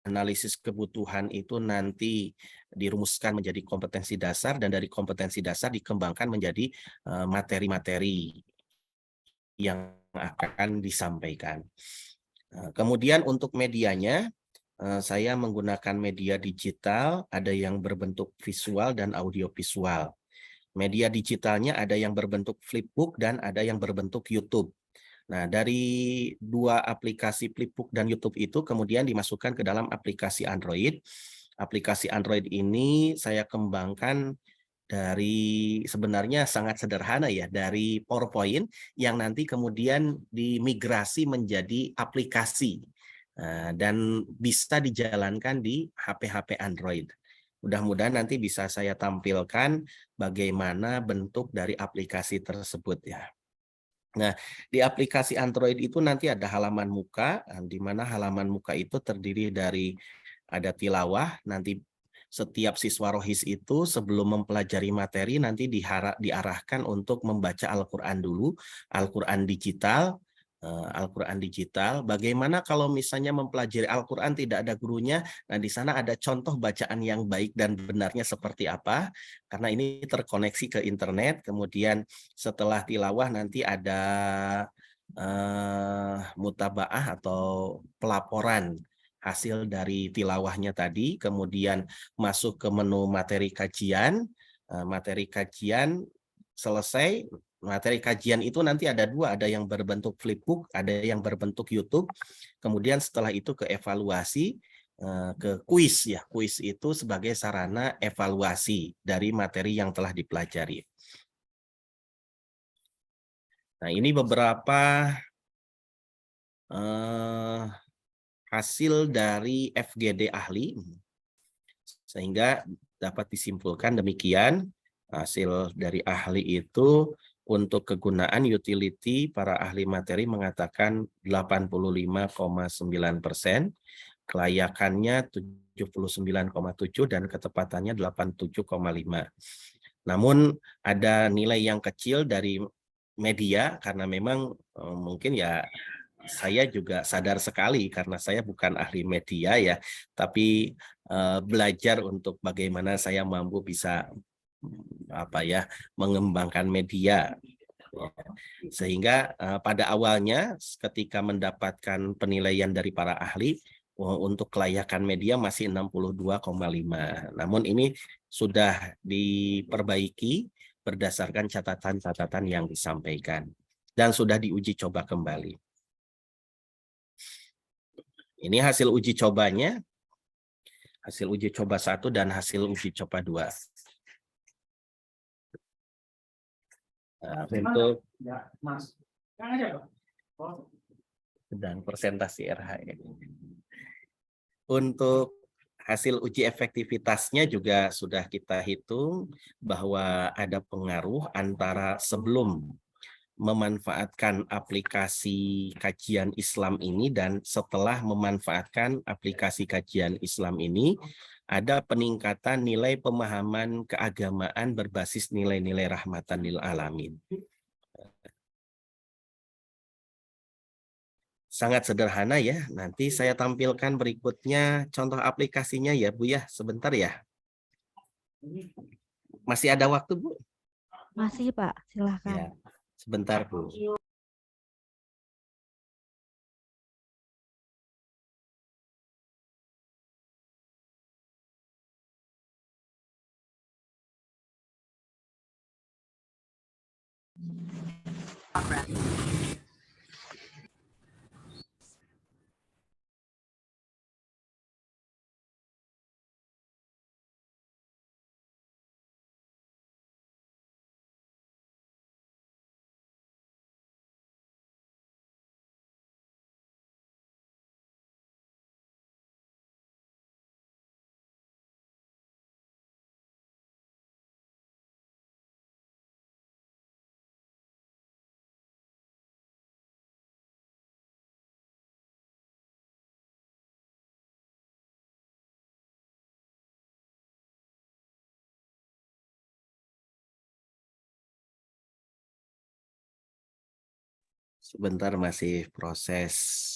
analisis kebutuhan itu nanti dirumuskan menjadi kompetensi dasar, dan dari kompetensi dasar dikembangkan menjadi materi-materi yang akan disampaikan. Kemudian untuk medianya, saya menggunakan media digital, ada yang berbentuk visual dan audiovisual. Media digitalnya ada yang berbentuk flipbook dan ada yang berbentuk YouTube. Nah, dari dua aplikasi flipbook dan YouTube itu kemudian dimasukkan ke dalam aplikasi Android. Aplikasi Android ini saya kembangkan dari, sebenarnya sangat sederhana ya, dari PowerPoint yang nanti kemudian dimigrasi menjadi aplikasi. Dan bisa dijalankan di HP-HP Android. Mudah-mudahan nanti bisa saya tampilkan bagaimana bentuk dari aplikasi tersebut ya. Nah, di aplikasi Android itu nanti ada halaman muka, di mana halaman muka itu terdiri dari ada tilawah, nanti setiap siswa rohis itu sebelum mempelajari materi nanti diarahkan untuk membaca Al-Quran dulu, Al-Quran digital. Bagaimana kalau misalnya mempelajari Al-Quran tidak ada gurunya? Nah, di sana ada contoh bacaan yang baik dan benarnya seperti apa, karena ini terkoneksi ke internet. Kemudian setelah tilawah nanti ada mutabaah atau pelaporan hasil dari tilawahnya tadi, kemudian masuk ke menu materi kajian. Materi kajian selesai. Materi kajian itu nanti ada dua, ada yang berbentuk flipbook, ada yang berbentuk YouTube. Kemudian setelah itu ke evaluasi, ke kuis ya. Kuis itu sebagai sarana evaluasi dari materi yang telah dipelajari. Nah, ini beberapa hasil dari FGD ahli, sehingga dapat disimpulkan demikian. Hasil dari ahli itu untuk kegunaan utility, para ahli materi mengatakan 85,9%, kelayakannya 79,7%, dan ketepatannya 87,5%. Namun ada nilai yang kecil dari media, karena memang mungkin ya saya juga sadar sekali karena saya bukan ahli media ya, tapi belajar untuk bagaimana saya mampu bisa mengembangkan media. Sehingga pada awalnya ketika mendapatkan penilaian dari para ahli untuk kelayakan media masih 62,5. Namun ini sudah diperbaiki berdasarkan catatan-catatan yang disampaikan dan sudah diuji coba kembali. Ini hasil uji cobanya, hasil uji coba 1 dan hasil uji coba 2. Untuk dan presentasi RH. Untuk hasil uji efektivitasnya juga sudah kita hitung bahwa ada pengaruh antara sebelum memanfaatkan aplikasi kajian Islam ini dan setelah memanfaatkan aplikasi kajian Islam ini, ada peningkatan nilai pemahaman keagamaan berbasis nilai-nilai rahmatan lil alamin. Sangat sederhana ya. Nanti saya tampilkan berikutnya contoh aplikasinya ya Bu ya. Sebentar ya. Masih ada waktu Bu? Masih Pak, silahkan. Ya, sebentar Bu. Sebentar, masih proses.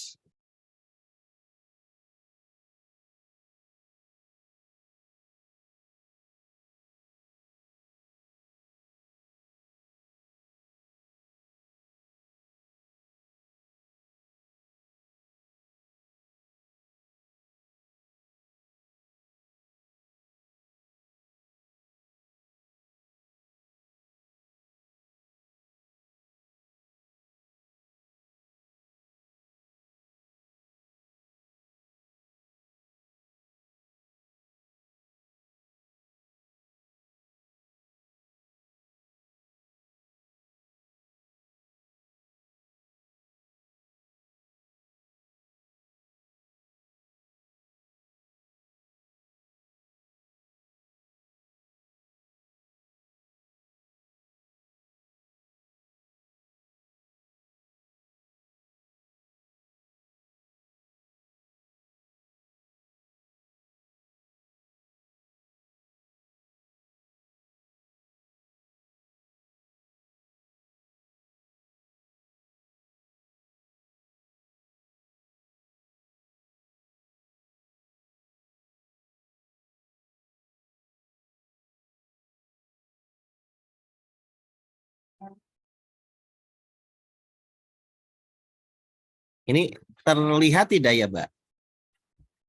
Ini terlihat tidak ya, Mbak?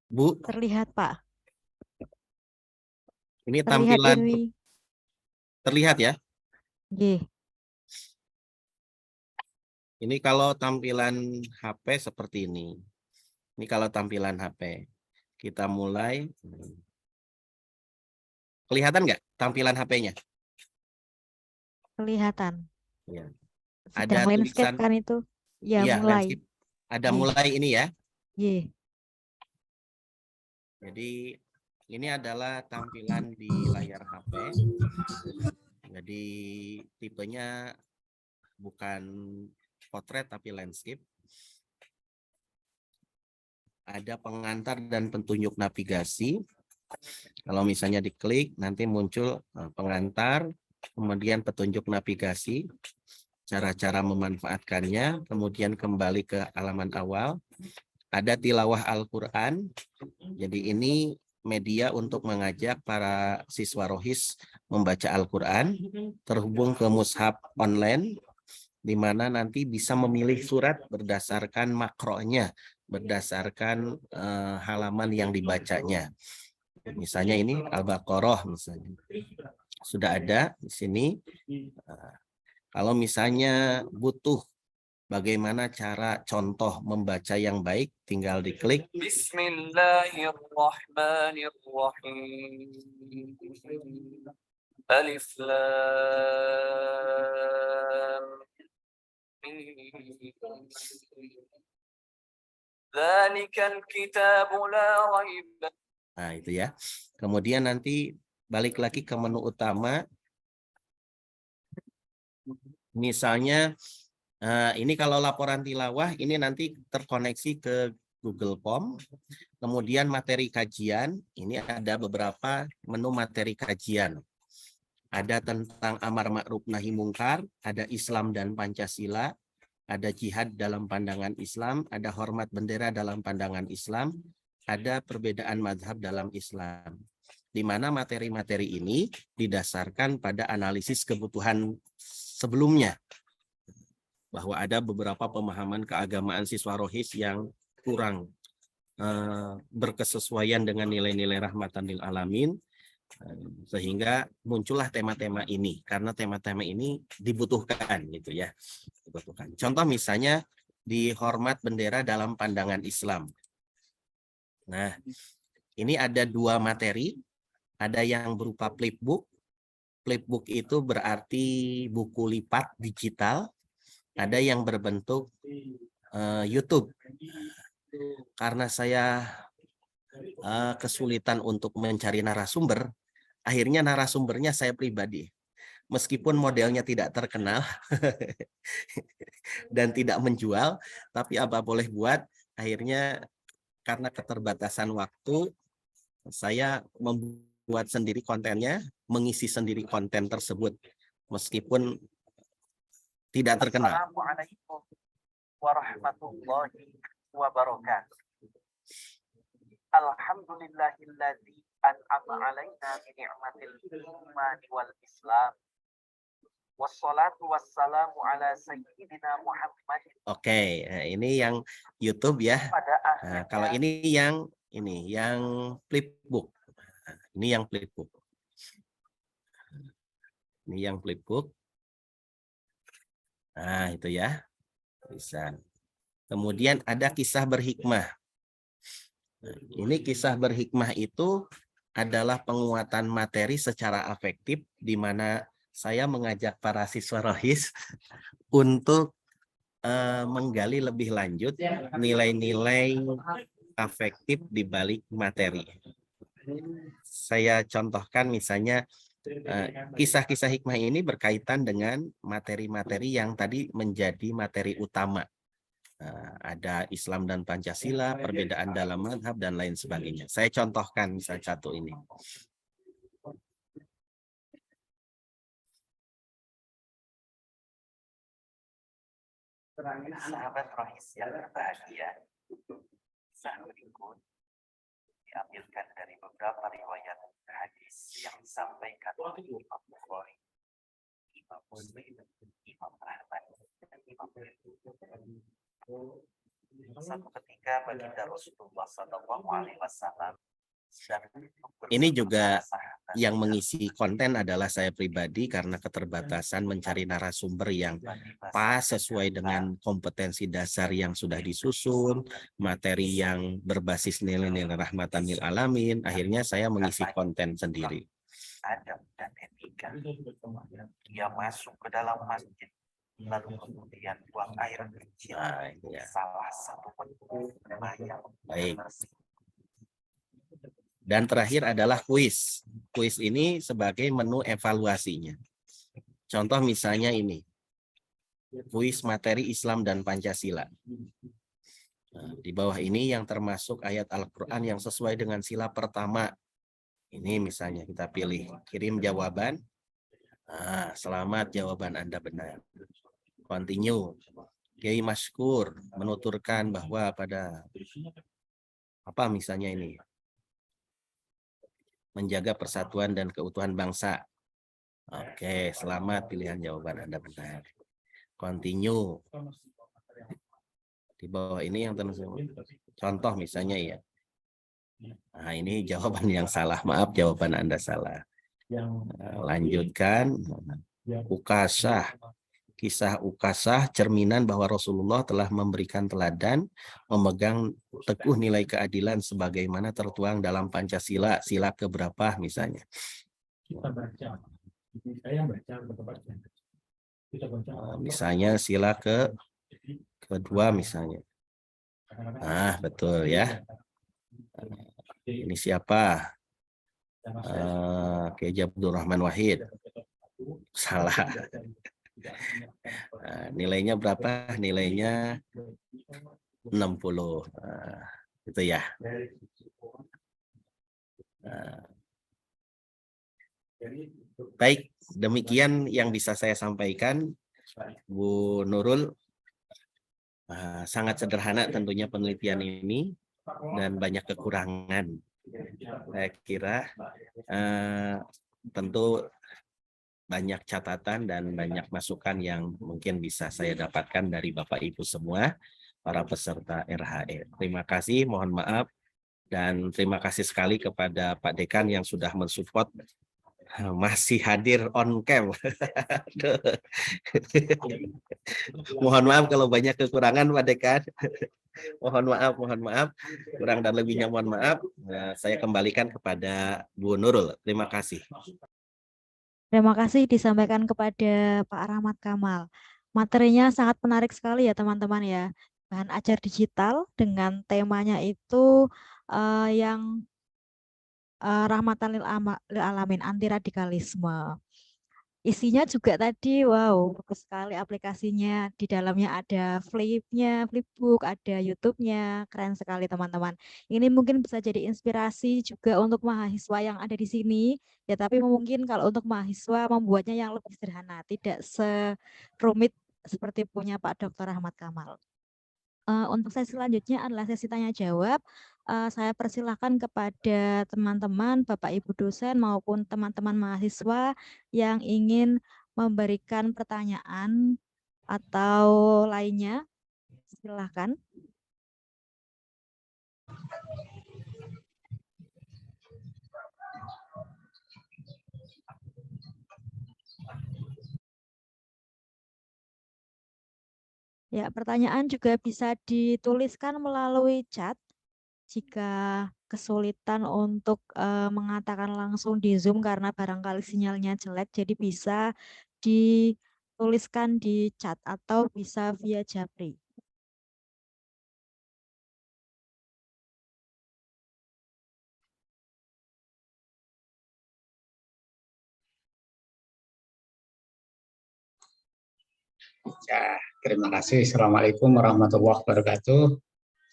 Bu, Terlihat, Pak. ini Terlihat, tampilan Irwi. terlihat ya? Nggih. Ini kalau tampilan HP seperti ini. Ini kalau tampilan HP. Kita mulai. Kelihatan nggak tampilan HP-nya? Kelihatan. Ya. Sedang Ada landscape tulisan, kan itu? Ya, iya, mulai. landscape. Ada Nggih. mulai ini ya. Nggih. Jadi ini adalah tampilan di layar HP. Jadi tipenya bukan potret tapi landscape. Ada pengantar dan petunjuk navigasi. Kalau misalnya diklik nanti muncul pengantar, kemudian petunjuk navigasi, cara-cara memanfaatkannya, kemudian kembali ke halaman awal. Ada tilawah Al-Quran. Jadi ini media untuk mengajak para siswa rohis membaca Al-Quran, terhubung ke mushaf online, di mana nanti bisa memilih surat berdasarkan makronya, berdasarkan halaman yang dibacanya. Misalnya ini Al-Baqarah misalnya. Sudah ada di sini. Kalau misalnya butuh bagaimana cara contoh membaca yang baik, tinggal diklik. Bismillahirrahmanirrahim. Alif Lam Mim. Dzalikal kitabu la raib. Nah, itu ya. Kemudian nanti balik lagi ke menu utama. Misalnya ini kalau laporan tilawah ini nanti terkoneksi ke Google Form. Kemudian materi kajian, ini ada beberapa menu materi kajian. Ada tentang amar ma'ruf nahi mungkar, ada Islam dan Pancasila, ada jihad dalam pandangan Islam, ada hormat bendera dalam pandangan Islam, ada perbedaan mazhab dalam Islam. Di mana materi-materi ini didasarkan pada analisis kebutuhan sebelumnya. Bahwa ada beberapa pemahaman keagamaan siswa rohis yang kurang berkesesuaian dengan nilai-nilai rahmatan lil alamin. Sehingga muncullah tema-tema ini, karena tema-tema ini dibutuhkan gitu ya. Dibutuhkan. Contoh misalnya dihormat bendera dalam pandangan Islam. Nah, ini ada 2 materi, ada yang berupa flipbook. Flipbook itu berarti buku lipat digital, ada yang berbentuk YouTube. Karena saya kesulitan untuk mencari narasumber, akhirnya narasumbernya saya pribadi. Meskipun modelnya tidak terkenal dan tidak menjual, tapi apa boleh buat, akhirnya karena keterbatasan waktu, saya membuat sendiri kontennya, mengisi sendiri konten tersebut, meskipun tidak terkenal. Assalamualaikum warahmatullahi wabarakatuh. Alhamdulillahilladzi an'ama 'alaina bi ni'matil imani wal islam. Wassalatu wassalamu ala sayyidina Muhammadin. Oke, nah ini yang YouTube ya. Pada Nah, kalau ini yang flipbook. Nah, ini yang flipbook. Ini yang flipbook. Nah, itu ya. Bisa. Kemudian ada kisah berhikmah. Nah, ini kisah berhikmah itu adalah penguatan materi secara afektif, di mana saya mengajak para siswa rohis untuk menggali lebih lanjut nilai-nilai afektif di balik materi. Saya contohkan misalnya kisah-kisah hikmah ini berkaitan dengan materi-materi yang tadi menjadi materi utama. Ada Islam dan Pancasila, perbedaan dalam mazhab, dan lain sebagainya. Saya contohkan misalnya satu ini. Sahabat rohis yang berbahagia, kisah berikut diambilkan dari beberapa riwayat hadis yang disampaikan oleh Imam Bukhari, Imam Muslim, Imam Ahmad, dan Imam Tirmidzi. Satu ketika baginda Rasulullah SAW ini juga yang mengisi konten adalah saya pribadi, karena keterbatasan mencari narasumber yang pas sesuai dengan kompetensi dasar yang sudah disusun, materi yang berbasis nilai-nilai rahmatan lil alamin. Akhirnya saya mengisi konten sendiri. Adab dan etika. Dia masuk ke dalam masjid, lalu kemudian buang air kecil. Ya. Salah satu bentuk bayang. Baik. Dan terakhir adalah kuis. Kuis ini sebagai menu evaluasinya. Contoh misalnya ini. Kuis materi Islam dan Pancasila. Nah, di bawah ini yang termasuk ayat Al-Quran yang sesuai dengan sila pertama. Ini misalnya kita pilih, kirim jawaban. Nah, selamat jawaban Anda benar. Continue. Kiai Maskur menuturkan bahwa pada apa misalnya ini? Menjaga persatuan dan keutuhan bangsa. Oke, selamat, pilihan jawaban Anda benar. Continue. Di bawah ini yang contoh misalnya ya. Nah, ini jawaban yang salah. Maaf, jawaban Anda salah. Nah, lanjutkan. Ukasah. Kisah Ukasah cerminan bahwa Rasulullah telah memberikan teladan memegang teguh nilai keadilan sebagaimana tertuang dalam Pancasila, sila keberapa misalnya. Misalnya sila kedua misalnya. Nah, betul ya. Ini siapa? Kiai Abdul Rahman Wahid. Salah. Nah, nilainya berapa? Nilainya 60. Nah, itu ya. Nah. Baik, demikian yang bisa saya sampaikan, Bu Nurul. Sangat sederhana tentunya penelitian ini dan banyak kekurangan. Saya kira tentu banyak catatan dan banyak masukan yang mungkin bisa saya dapatkan dari Bapak Ibu semua, para peserta RHE. Terima kasih, mohon maaf Dan terima kasih sekali kepada Pak Dekan yang sudah mensupport, masih hadir on cam. Aduh. Mohon maaf kalau banyak kekurangan Pak Dekan. Mohon maaf. Kurang dan lebihnya mohon maaf. Nah, saya kembalikan kepada Bu Nurul. Terima kasih. Terima kasih disampaikan kepada Pak Rahmat Kamal. Materinya sangat menarik sekali ya teman-teman ya. Bahan ajar digital dengan temanya itu yang rahmatan lil alamin, anti radikalisme. Isinya juga tadi, wow, bagus sekali aplikasinya. Di dalamnya ada flipbook, ada YouTube-nya, keren sekali teman-teman. Ini mungkin bisa jadi inspirasi juga untuk mahasiswa yang ada di sini. Ya, tapi mungkin kalau untuk mahasiswa membuatnya yang lebih sederhana, tidak serumit seperti punya Pak Dr. Ahmad Kamal. Untuk sesi selanjutnya adalah sesi tanya jawab. Saya persilahkan kepada teman-teman, Bapak Ibu dosen maupun teman-teman mahasiswa yang ingin memberikan pertanyaan atau lainnya. Silakan. Ya, pertanyaan juga bisa dituliskan melalui chat. Jika kesulitan untuk mengatakan langsung di Zoom karena barangkali sinyalnya jelek, jadi bisa dituliskan di chat atau bisa via Japri. Ya, terima kasih. Assalamualaikum warahmatullahi wabarakatuh.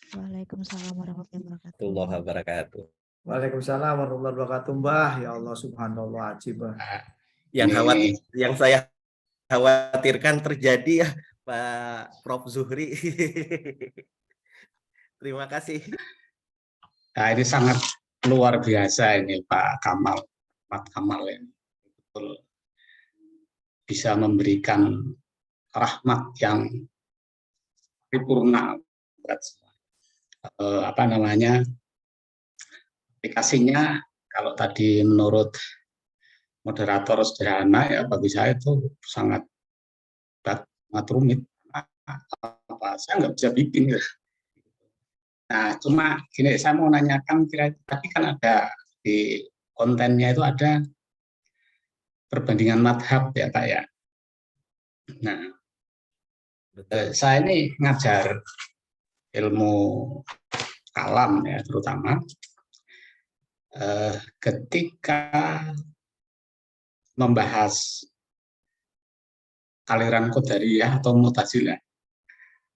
Waalaikumsalam warahmatullahi Warahmatullahi wabarakatuh. wabarakatuh. Waalaikumsalam warahmatullahi wabarakatuh, Mbah. Ya Allah, subhanallah, ajib. Yang saya khawatirkan terjadi ya, Pak Prof. Zuhri. Terima kasih. Nah, ini sangat luar biasa ini Pak Kamal, Pak Kamal ya. Betul bisa memberikan rahmat yang sempurna. Aplikasinya kalau tadi menurut moderator sederhana ya bagi saya itu sangat rumit. Saya nggak bisa bikin. Nah, cuma gini, saya mau nanyakan, tadi kan ada di kontennya itu ada perbandingan madhab ya Pak ya. Nah, saya ini ngajar ilmu kalam ya terutama ketika membahas aliran Qadariyah atau Mu'tazilah,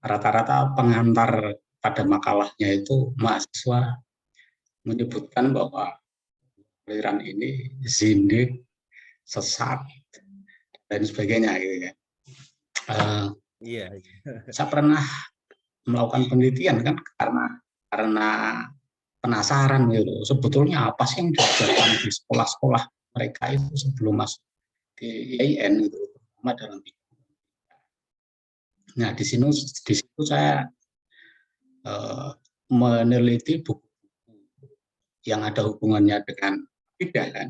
rata-rata pengantar pada makalahnya itu mahasiswa menyebutkan bahwa aliran ini zindik, sesat, dan sebagainya gitu ya. Saya pernah melakukan penelitian kan karena penasaran gitu. Sebetulnya apa sih yang diajarkan di sekolah-sekolah mereka itu sebelum masuk di IAIN gitu, terutama dalam Nah, di situ saya meneliti buku yang ada hubungannya dengan akidah kan.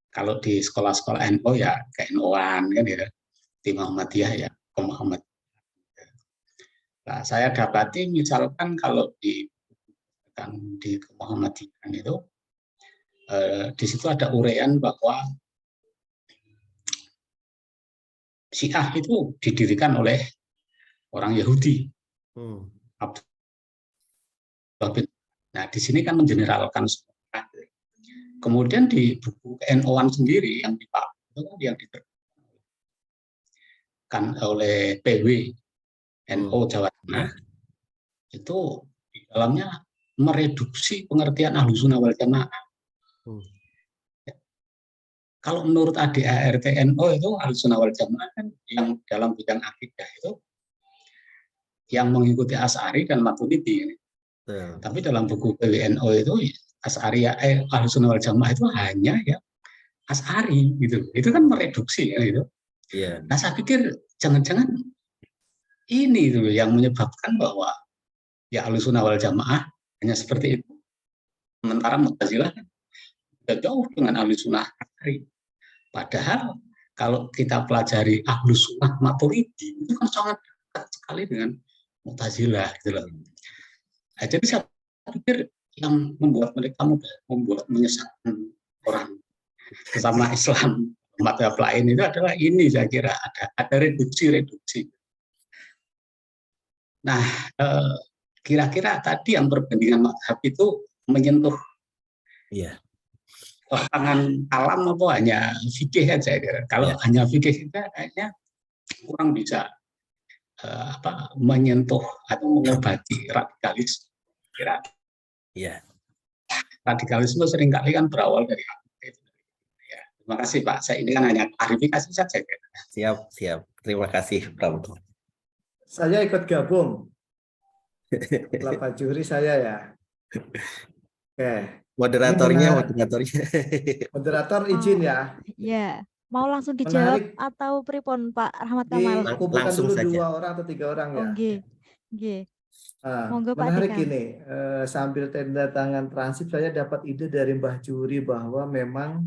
Kalau di sekolah-sekolah NU ya ke NU-an kan gitu. Di Muhammadiyah ya ke Muhammad. Nah, saya dapati misalkan kalau di Muhammadiyah itu di situ ada uraian bahwa Syiah itu didirikan oleh orang Yahudi. Nah, di sini kan mengeneralkan semua. Kemudian di buku NU-an sendiri yang diterbitkan oleh PW NU Jawa Tengah itu di dalamnya mereduksi pengertian Ahlussunnah wal Jamaah. Kalau menurut ADART NU itu Ahlussunnah wal Jamaah kan yang dalam bidang akidah itu yang mengikuti Asy'ari dan Maturidi. Tapi dalam buku PWNU itu Asy'ari Ahlussunnah wal Jamaah itu hanya ya Asy'ari gitu. Itu kan mereduksi ya gitu. Nah, saya pikir jangan-jangan ini itu yang menyebabkan bahwa ya Ahlussunnah wal Jamaah hanya seperti itu. Sementara Mu'tazilah kan jauh dengan ahli sunnah Asy'ari. Padahal kalau kita pelajari ahlu sunnah Maturidi itu kan sangat dekat sekali dengan Mu'tazilah gitu loh. Nah, jadi saya pikir yang membuat mereka menyesatkan orang sesama Islam madzhab lain itu adalah ini, saya kira ada reduksi. Nah, kira-kira tadi yang perbandingan mazhab itu menyentuh lapangan alam apa hanya fikih saja. Kalau hanya fikih kita kayaknya kurang bisa menyentuh atau mengobati radikalisme. Kira. Radikalisme seringkali kan berawal dari ya. Terima kasih Pak. Saya ini kan hanya klarifikasi saja. Siap. Terima kasih, Prof. Saya ikut gabung. Setelah Pak Juhri saya ya. Oke. Moderator izin ya. Ya, mau langsung dijawab Menarik. atau pripun Pak Rahmat Kamal? Dikumpulkan Langsung dulu saja. 2 orang atau 3 orang ya. Nggih. Monggo Pak Menarik Dekan. ini, sambil tanda tangan transip saya dapat ide dari Mbah Juri bahwa memang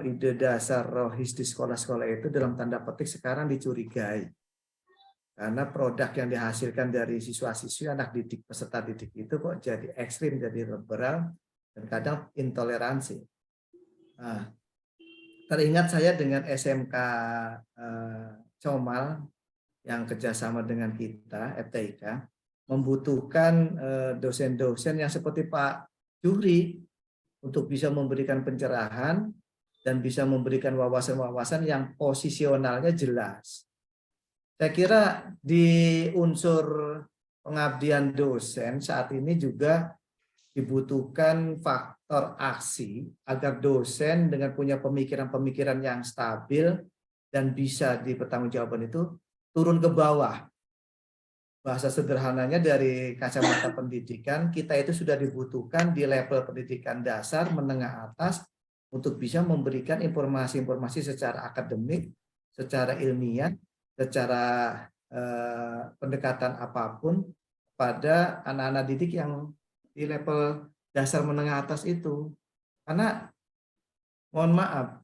ide dasar rohis di sekolah-sekolah itu dalam tanda petik sekarang dicurigai. Karena produk yang dihasilkan dari siswa-siswi, anak didik, peserta didik itu kok jadi ekstrim, jadi liberal, dan kadang intoleransi. Nah, teringat saya dengan SMK Comal yang kerjasama dengan kita, FTIK, membutuhkan dosen-dosen yang seperti Pak Juhri untuk bisa memberikan pencerahan dan bisa memberikan wawasan-wawasan yang posisionalnya jelas. Saya kira di unsur pengabdian dosen saat ini juga dibutuhkan faktor aksi agar dosen dengan punya pemikiran-pemikiran yang stabil dan bisa dipertanggungjawabkan itu turun ke bawah. Bahasa sederhananya dari kacamata pendidikan, kita itu sudah dibutuhkan di level pendidikan dasar, menengah atas untuk bisa memberikan informasi-informasi secara akademik, secara ilmiah, secara pendekatan apapun pada anak-anak didik yang di level dasar menengah atas itu. Karena mohon maaf,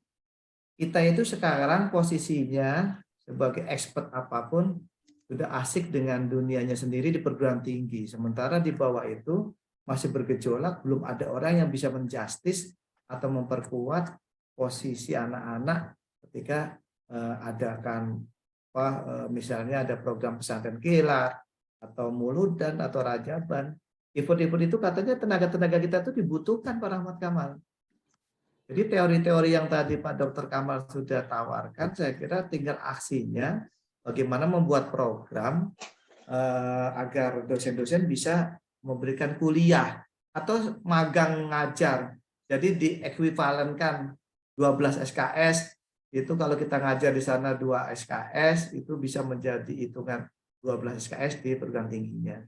kita itu sekarang posisinya sebagai expert apapun sudah asik dengan dunianya sendiri di perguruan tinggi. Sementara di bawah itu masih bergejolak, belum ada orang yang bisa menjustis atau memperkuat posisi anak-anak ketika adakan misalnya ada program pesantren kilat atau muludan atau rajaban. Event-event itu katanya tenaga-tenaga kita itu dibutuhkan Pak Rahmat Kamal. Jadi teori-teori yang tadi Pak Dr. Kamal sudah tawarkan, saya kira tinggal aksinya bagaimana membuat program agar dosen-dosen bisa memberikan kuliah atau magang ngajar. Jadi diekuivalenkan 12 SKS, itu kalau kita ngajar di sana 2 SKS, itu bisa menjadi hitungan 12 SKS di perguruan tingginya.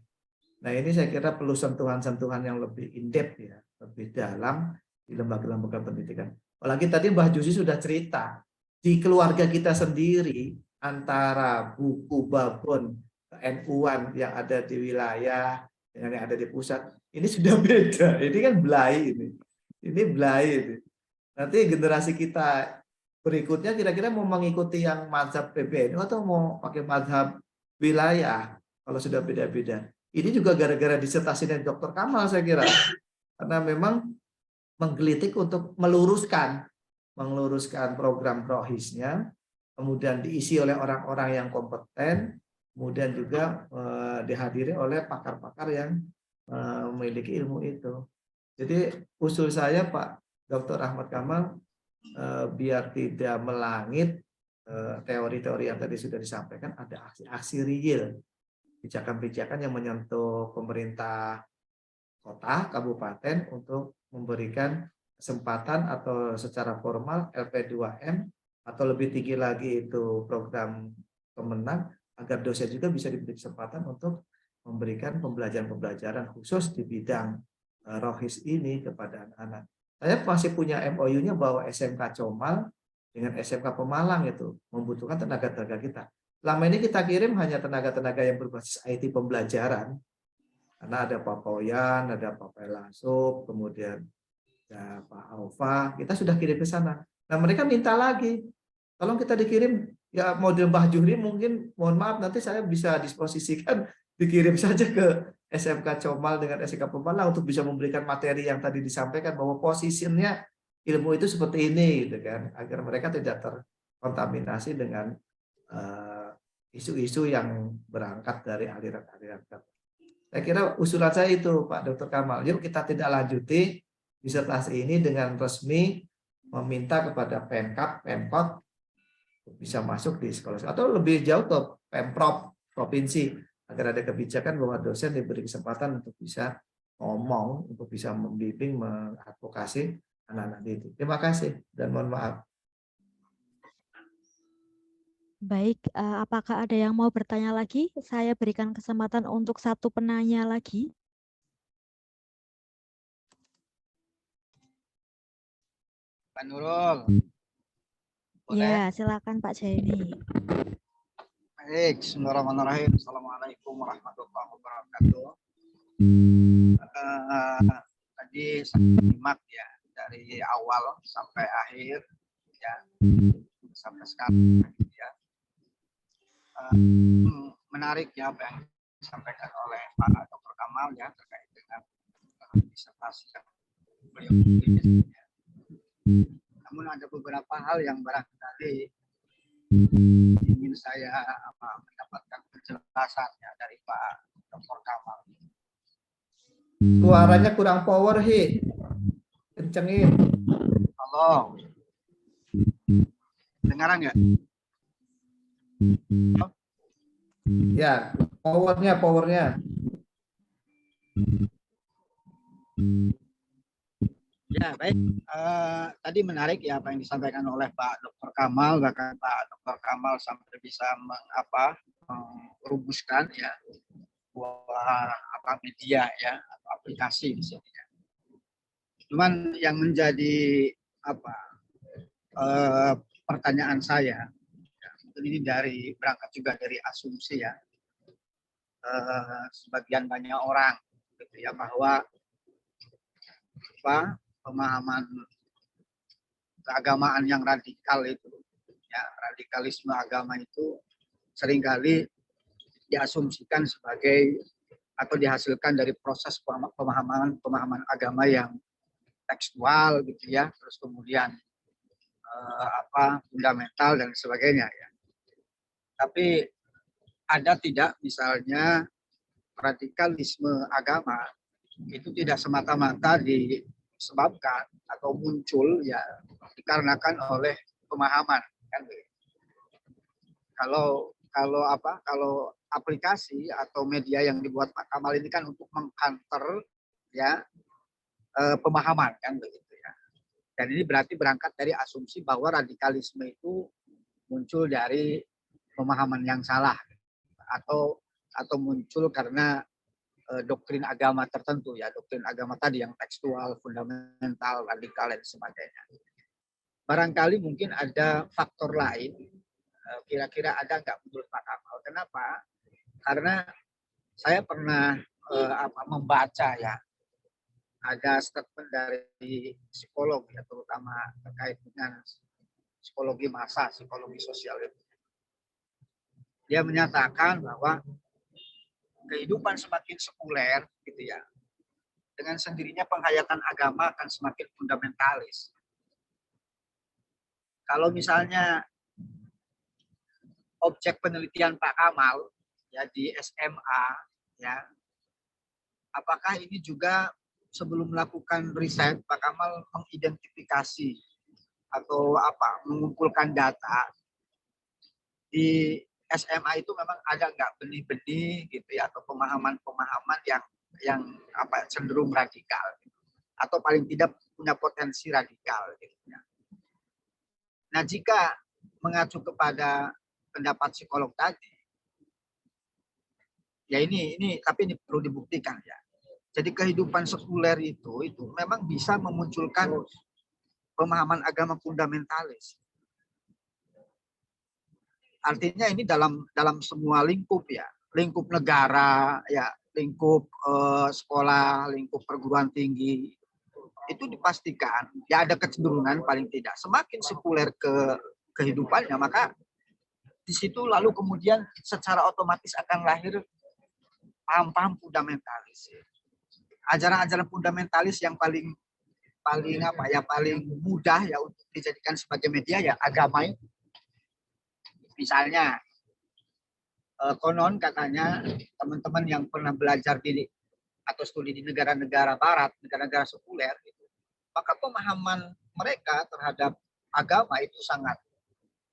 Nah ini saya kira perlu sentuhan-sentuhan yang lebih in-depth ya, lebih dalam di lembaga-lembaga pendidikan. Apalagi tadi Mbah Jusi sudah cerita, di keluarga kita sendiri, antara buku babon NU-an yang ada di wilayah dengan yang ada di pusat, ini sudah beda. Ini kan belai ini. Ini belai ini. Nanti generasi kita berikutnya kira-kira mau mengikuti yang mazhab PBNU atau mau pakai mazhab wilayah kalau sudah beda-beda. Ini juga gara-gara disertasi dari Dr. Kamal saya kira. Karena memang menggelitik untuk meluruskan program rohisnya, kemudian diisi oleh orang-orang yang kompeten, kemudian juga dihadiri oleh pakar-pakar yang memiliki ilmu itu. Jadi usul saya Pak Dr. Rahmat Kamal, biar tidak melangit teori-teori yang tadi sudah disampaikan, ada aksi-aksi real, pijakan-pijakan yang menyentuh pemerintah kota, kabupaten untuk memberikan kesempatan atau secara formal LP2M atau lebih tinggi lagi itu program pemenang agar dosen juga bisa diberi kesempatan untuk memberikan pembelajaran-pembelajaran khusus di bidang rohis ini kepada anak-anak. Saya masih punya MOU-nya bahwa SMK Comal dengan SMK Pemalang itu membutuhkan tenaga-tenaga kita. Selama ini kita kirim hanya tenaga-tenaga yang berbasis IT pembelajaran, Karena ada Pak Poyan, ada Pak Pelasop, kemudian ada Pak Alfa, kita sudah kirim ke sana. Nah mereka minta lagi, tolong kita dikirim ya model Mbah Juhri, mungkin mohon maaf nanti saya bisa disposisikan dikirim saja ke SMK Comal dengan SMK Pemalang untuk bisa memberikan materi yang tadi disampaikan bahwa posisinya ilmu itu seperti ini gitu kan, agar mereka tidak terkontaminasi dengan isu-isu yang berangkat dari aliran-aliran tertentu. Saya kira usulan saya itu Pak Dr. Kamal, yuk kita tidak lanjuti disertasi ini dengan resmi meminta kepada Pemkab, Pemkot bisa masuk di sekolah atau lebih jauh ke Pemprov provinsi agar ada kebijakan bahwa dosen diberi kesempatan untuk bisa ngomong, untuk bisa membimbing, mengadvokasi anak-anak didik. Terima kasih dan mohon maaf. Baik, apakah ada yang mau bertanya lagi? Saya berikan kesempatan untuk satu penanya lagi. Pak Nurul. Ya, silakan Pak Jaini. Baik, bismillahirrahmanirrahim. Assalamualaikum warahmatullahi wabarakatuh. Tadi saya simak ya dari awal sampai akhir ya sampai sekarang ya. Menarik ya apa yang disampaikan oleh Pak Dr. Kamal ya terkait dengan disertasi yang beliau tulis. Ya. Namun ada beberapa hal yang barangkali ingin saya mendapatkan penjelasannya dari Pak Dr. Kamal. Suaranya kurang power, Hi. Kencengin. Halo. Dengaran nggak? Ya, powernya. Ya, baik. Tadi menarik ya apa yang disampaikan oleh Pak Dr. Kamal, bahkan Pak Dr. Kamal sampai bisa merumuskan ya buah media ya atau aplikasi di sini. Ya. Cuman yang menjadi pertanyaan saya, ya, ini berangkat juga dari asumsi ya, sebagian banyak orang gitu ya bahwa pemahaman keagamaan yang radikal itu, ya radikalisme agama itu seringkali diasumsikan sebagai atau dihasilkan dari proses pemahaman agama yang tekstual gitu ya, terus kemudian fundamental dan sebagainya ya. Tapi ada tidak misalnya radikalisme agama itu tidak semata-mata disebabkan atau muncul ya dikarenakan oleh pemahaman kan. Kalau aplikasi atau media yang dibuat Pak Kamal ini kan untuk mengcounter ya pemahaman kan begitu ya. Dan ini berarti berangkat dari asumsi bahwa radikalisme itu muncul dari pemahaman yang salah atau muncul karena doktrin agama tertentu ya, doktrin agama tadi yang tekstual, fundamental, radikal dan sebagainya. Barangkali mungkin ada faktor lain, kira-kira ada nggak menurut Pak Kamal? Kenapa? Karena saya pernah membaca ya, ada statement dari psikolog ya, terutama terkait dengan psikologi massa, psikologi sosial itu. Dia menyatakan bahwa kehidupan semakin sekuler gitu ya, dengan sendirinya penghayatan agama akan semakin fundamentalis. Kalau misalnya objek penelitian Pak Kamal ya di SMA ya, apakah ini juga sebelum melakukan riset Pak Kamal mengidentifikasi atau mengumpulkan data di SMA itu memang ada nggak benih-benih gitu ya, atau pemahaman-pemahaman yang cenderung radikal atau paling tidak punya potensi radikal gitu ya. Nah, jika mengacu kepada pendapat psikolog tadi, ya tapi ini perlu dibuktikan ya. Jadi kehidupan sekuler itu memang bisa memunculkan pemahaman agama fundamentalis. Artinya ini dalam semua lingkup ya, lingkup negara ya, lingkup sekolah, lingkup perguruan tinggi, itu dipastikan ya ada kecenderungan paling tidak semakin sekuler kehidupannya, maka di situ lalu kemudian secara otomatis akan lahir paham-paham fundamentalis. Ajaran-ajaran fundamentalis yang paling mudah ya untuk dijadikan sebagai media ya agama itu. Misalnya konon katanya teman-teman yang pernah belajar atau studi di negara-negara barat, negara-negara sekuler, maka pemahaman mereka terhadap agama itu sangat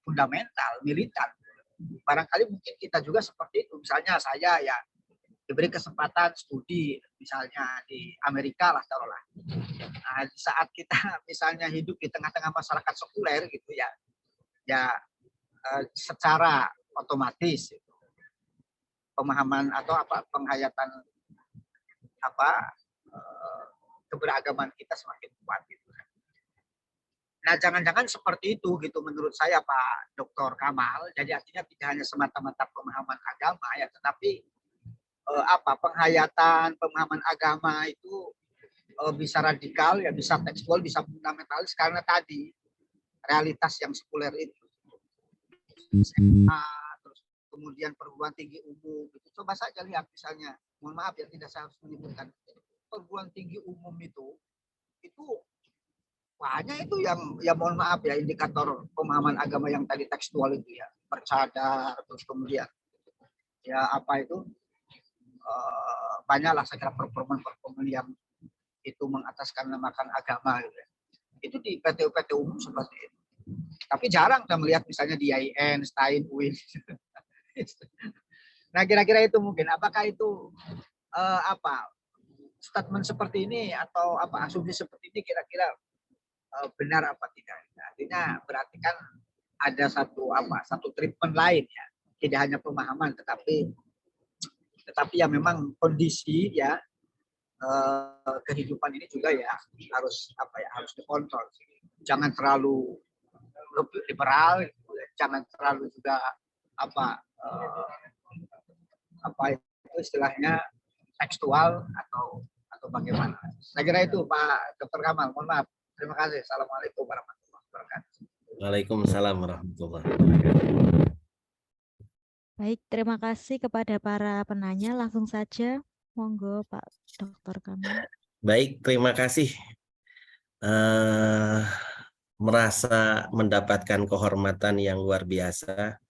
fundamental, militan. Barangkali mungkin kita juga seperti itu. Misalnya saya ya diberi kesempatan studi misalnya di Amerika lah taruhlah. Nah, di saat kita misalnya hidup di tengah-tengah masyarakat sekuler gitu ya secara otomatis pemahaman atau penghayatan keberagaman kita semakin kuat gitu. Nah, jangan-jangan seperti itu gitu menurut saya Pak Dr. Kamal. Jadi artinya tidak hanya semata-mata pemahaman agama ya, tetapi penghayatan pemahaman agama itu bisa radikal ya, bisa tekstual, bisa fundamentalis karena tadi realitas yang sekuler itu. Terus kemudian perguruan tinggi umum itu coba saja lihat misalnya, mohon maaf ya tidak saya harus menyebutkan, perguruan tinggi umum itu banyak itu yang ya mohon maaf ya indikator pemahaman agama yang tadi tekstual itu ya, bercadar, terus kemudian ya banyaklah saya kira performa yang itu mengataskan namakan agama gitu ya. Itu di PTU umum seperti itu. Tapi jarang kita melihat misalnya di IAIN, STAIN, UIN. Nah, kira-kira itu mungkin apakah itu statement seperti ini atau asumsi seperti ini kira-kira benar apa tidak? Artinya berarti kan ada satu treatment lain ya, tidak hanya pemahaman tetapi ya memang kondisi ya kehidupan ini juga ya harus dikontrol. Jangan terlalu liberal, jangan terlalu juga itu istilahnya tekstual atau bagaimana. Saya kira itu Pak Dr. Kamal. Mohon maaf. Terima kasih. Assalamualaikum warahmatullahi wabarakatuh. Waalaikumsalam warahmatullahi wabarakatuh. Baik, terima kasih kepada para penanya. Langsung saja, monggo Pak Dr. Kamal. Baik, terima kasih. Merasa mendapatkan kehormatan yang luar biasa.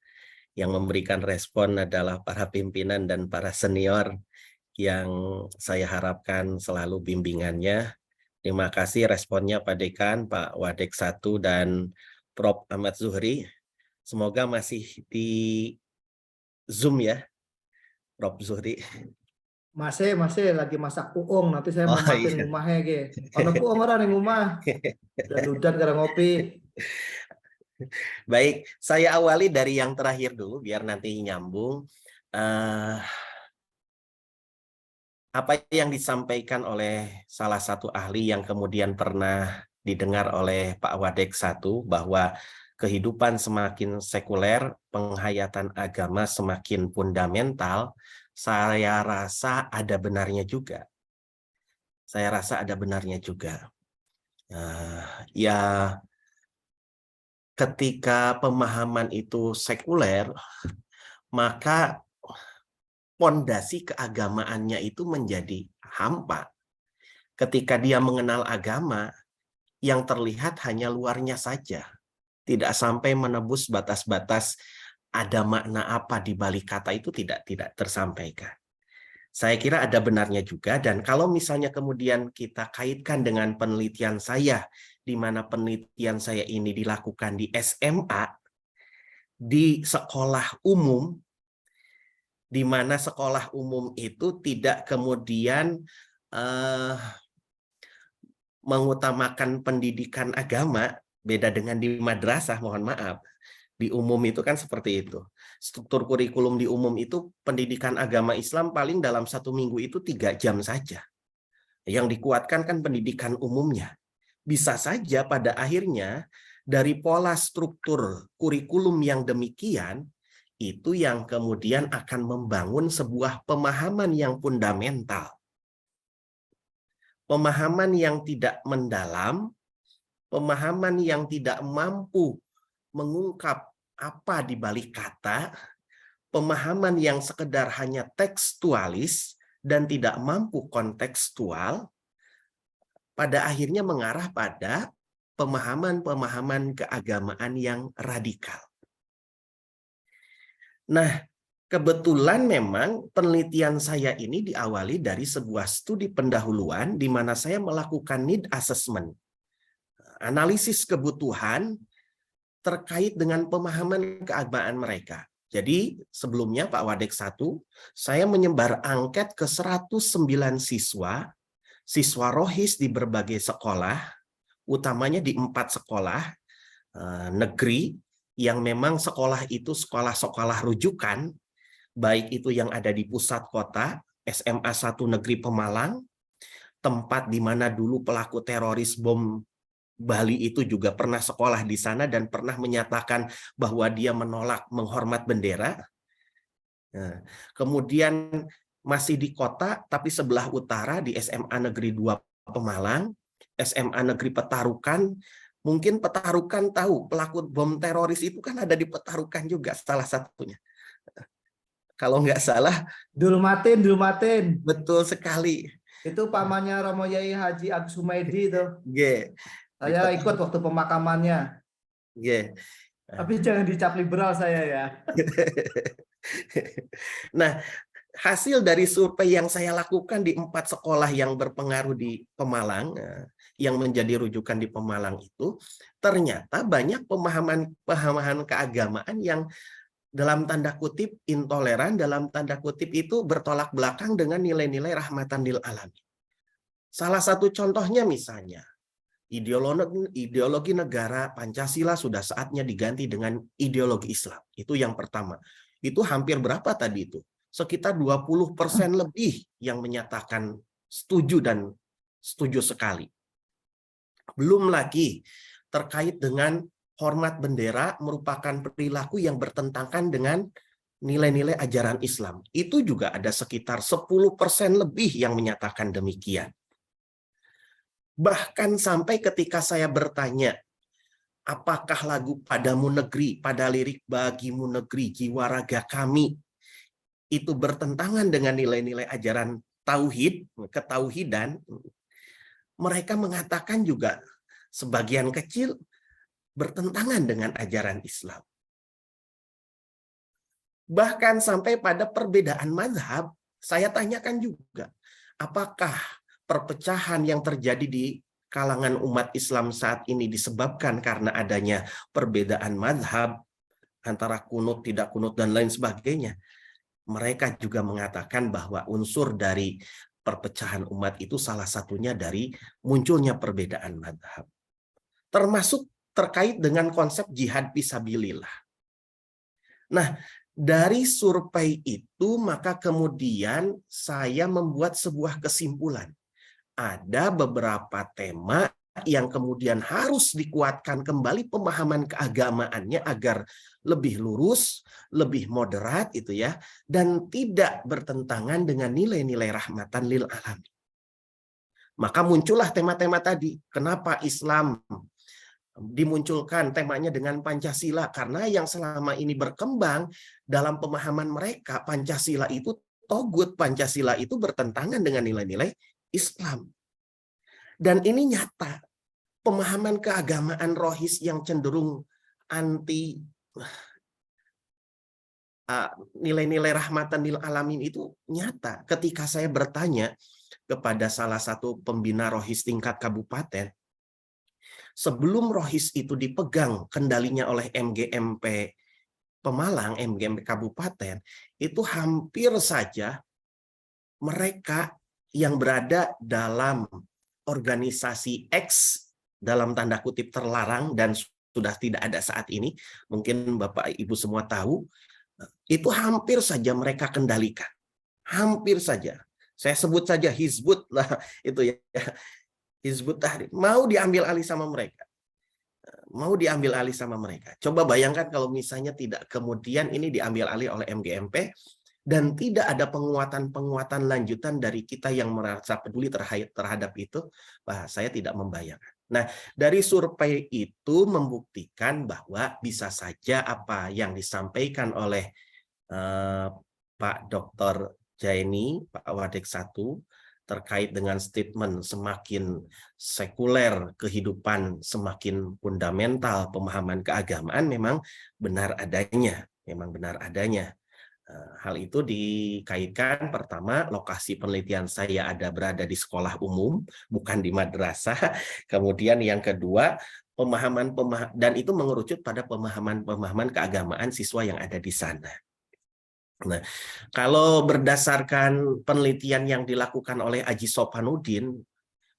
Yang memberikan respon adalah para pimpinan dan para senior yang saya harapkan selalu bimbingannya. Terima kasih responnya Pak Dekan, Pak Wadek 1, dan Prof. Ahmad Zuhri. Semoga masih di Zoom ya, Prof. Zuhri. Masih lagi masak puung, nanti saya mau matiin Iya. rumahnya ge. Ono puung orang di rumah. Dan karena ngopi. Baik, saya awali dari yang terakhir dulu biar nanti nyambung. Apa yang disampaikan oleh salah satu ahli yang kemudian pernah didengar oleh Pak Wadek 1 bahwa kehidupan semakin sekuler, penghayatan agama semakin fundamental, saya rasa ada benarnya juga. Ya, ketika pemahaman itu sekuler, maka pondasi keagamaannya itu menjadi hampa. Ketika dia mengenal agama, yang terlihat hanya luarnya saja. Tidak sampai menebus batas-batas ada makna apa di balik kata itu tidak tersampaikan. Saya kira ada benarnya juga, dan kalau misalnya kemudian kita kaitkan dengan penelitian saya, di mana penelitian saya ini dilakukan di SMA, di sekolah umum, di mana sekolah umum itu tidak kemudian mengutamakan pendidikan agama, beda dengan di madrasah, mohon maaf. Di umum itu kan seperti itu. Struktur kurikulum di umum itu pendidikan agama Islam paling dalam 1 minggu itu 3 jam saja. Yang dikuatkan kan pendidikan umumnya. Bisa saja pada akhirnya dari pola struktur kurikulum yang demikian, itu yang kemudian akan membangun sebuah pemahaman yang fundamental. Pemahaman yang tidak mendalam, pemahaman yang tidak mampu mengungkap apa di balik kata, pemahaman yang sekedar hanya tekstualis dan tidak mampu kontekstual, pada akhirnya mengarah pada pemahaman-pemahaman keagamaan yang radikal. Nah, kebetulan memang penelitian saya ini diawali dari sebuah studi pendahuluan di mana saya melakukan need assessment, analisis kebutuhan terkait dengan pemahaman keagamaan mereka. Jadi sebelumnya Pak Wadek 1, saya menyebar angket ke 109 siswa rohis di berbagai sekolah, utamanya di 4 sekolah negeri, yang memang sekolah itu sekolah-sekolah rujukan, baik itu yang ada di pusat kota, SMA 1 Negeri Pemalang, tempat di mana dulu pelaku teroris bom Bali itu juga pernah sekolah di sana dan pernah menyatakan bahwa dia menolak menghormat bendera. Nah, kemudian masih di kota, tapi sebelah utara di SMA Negeri 2 Pemalang, SMA Negeri Petarukan. Mungkin Petarukan tahu pelaku bom teroris itu kan ada di Petarukan juga salah satunya. Kalau nggak salah, Dulmatin. betul sekali. Itu pamannya Romo Yai Haji Agus Humaydi itu. Saya Di ikut waktu pemakamannya. Tapi jangan dicap liberal saya ya. Nah, hasil dari survei yang saya lakukan di 4 sekolah yang berpengaruh di Pemalang, yang menjadi rujukan di Pemalang itu, ternyata banyak pemahaman keagamaan yang dalam tanda kutip intoleran, dalam tanda kutip itu bertolak belakang dengan nilai-nilai rahmatan lil alamin. Salah satu contohnya misalnya, ideologi negara Pancasila sudah saatnya diganti dengan ideologi Islam. Itu yang pertama. Itu hampir berapa tadi itu? Sekitar 20% lebih yang menyatakan setuju dan setuju sekali. Belum lagi terkait dengan hormat bendera merupakan perilaku yang bertentangan dengan nilai-nilai ajaran Islam. Itu juga ada sekitar 10% lebih yang menyatakan demikian. Bahkan sampai ketika saya bertanya, apakah lagu Padamu Negeri, pada lirik Bagimu Negeri, jiwa raga kami, itu bertentangan dengan nilai-nilai ajaran tauhid, ketauhidan, mereka mengatakan juga sebagian kecil bertentangan dengan ajaran Islam. Bahkan sampai pada perbedaan mazhab, saya tanyakan juga, apakah perpecahan yang terjadi di kalangan umat Islam saat ini disebabkan karena adanya perbedaan mazhab antara kunut, tidak kunut, dan lain sebagainya. Mereka juga mengatakan bahwa unsur dari perpecahan umat itu salah satunya dari munculnya perbedaan mazhab. Termasuk terkait dengan konsep jihad fisabilillah. Nah, dari survei itu maka kemudian saya membuat sebuah kesimpulan. Ada beberapa tema yang kemudian harus dikuatkan kembali pemahaman keagamaannya agar lebih lurus, lebih moderat itu ya, dan tidak bertentangan dengan nilai-nilai rahmatan lil alamin. Maka muncullah tema-tema tadi. Kenapa Islam dimunculkan temanya dengan Pancasila? Karena yang selama ini berkembang dalam pemahaman mereka, Pancasila itu togut, Pancasila itu bertentangan dengan nilai-nilai Islam. Dan ini nyata, pemahaman keagamaan rohis yang cenderung anti nilai-nilai rahmatan lil alamin itu nyata. Ketika saya bertanya kepada salah satu pembina rohis tingkat kabupaten, sebelum rohis itu dipegang kendalinya oleh MGMP Pemalang, MGMP Kabupaten, itu hampir saja mereka yang berada dalam organisasi X dalam tanda kutip terlarang dan sudah tidak ada saat ini, mungkin Bapak Ibu semua tahu, itu hampir saja mereka kendalikan. Hampir saja. Saya sebut saja Hizbut lah, itu ya. Hizbut Tahrir. Mau diambil alih sama mereka. mau diambil alih sama mereka. Coba bayangkan kalau misalnya tidak kemudian ini diambil alih oleh MGMP dan tidak ada penguatan-penguatan lanjutan dari kita yang merasa peduli terhadap itu, saya tidak membayangkan. Nah, dari survei itu membuktikan bahwa bisa saja apa yang disampaikan oleh Pak Dr. Jaini, Pak Wadek 1, terkait dengan statement semakin sekuler kehidupan, semakin fundamental pemahaman keagamaan memang benar adanya, Hal itu dikaitkan pertama lokasi penelitian saya berada di sekolah umum, bukan di madrasah. Kemudian yang kedua pemahaman dan itu mengerucut pada pemahaman keagamaan siswa yang ada di sana. Nah, kalau berdasarkan penelitian yang dilakukan oleh Aji Sopanudin,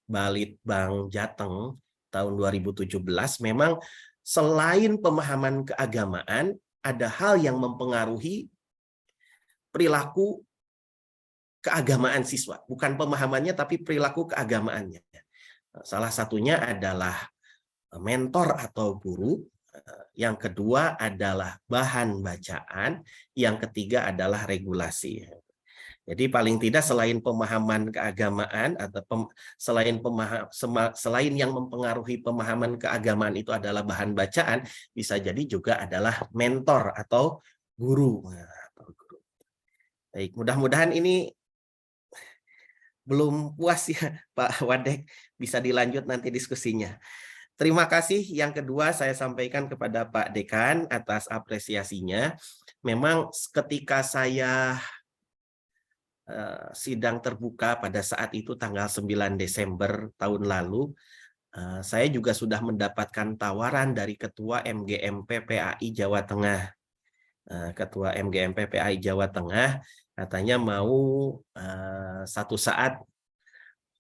Balitbang Jateng tahun 2017, memang selain pemahaman keagamaan, ada hal yang mempengaruhi perilaku keagamaan siswa. Bukan pemahamannya, tapi perilaku keagamaannya. Salah satunya adalah mentor atau guru. Yang kedua adalah bahan bacaan, yang ketiga adalah regulasi. Jadi paling tidak selain pemahaman keagamaan atau selain yang mempengaruhi pemahaman keagamaan itu adalah bahan bacaan, bisa jadi juga adalah mentor atau guru. Baik, mudah-mudahan ini belum puas ya Pak Wadek, bisa dilanjut nanti diskusinya. Terima kasih. Yang kedua saya sampaikan kepada Pak Dekan atas apresiasinya. Memang ketika saya sidang terbuka pada saat itu tanggal 9 Desember tahun lalu, saya juga sudah mendapatkan tawaran dari Ketua MGMP PAI Jawa Tengah. Ketua MGMP PAI Jawa Tengah katanya mau satu saat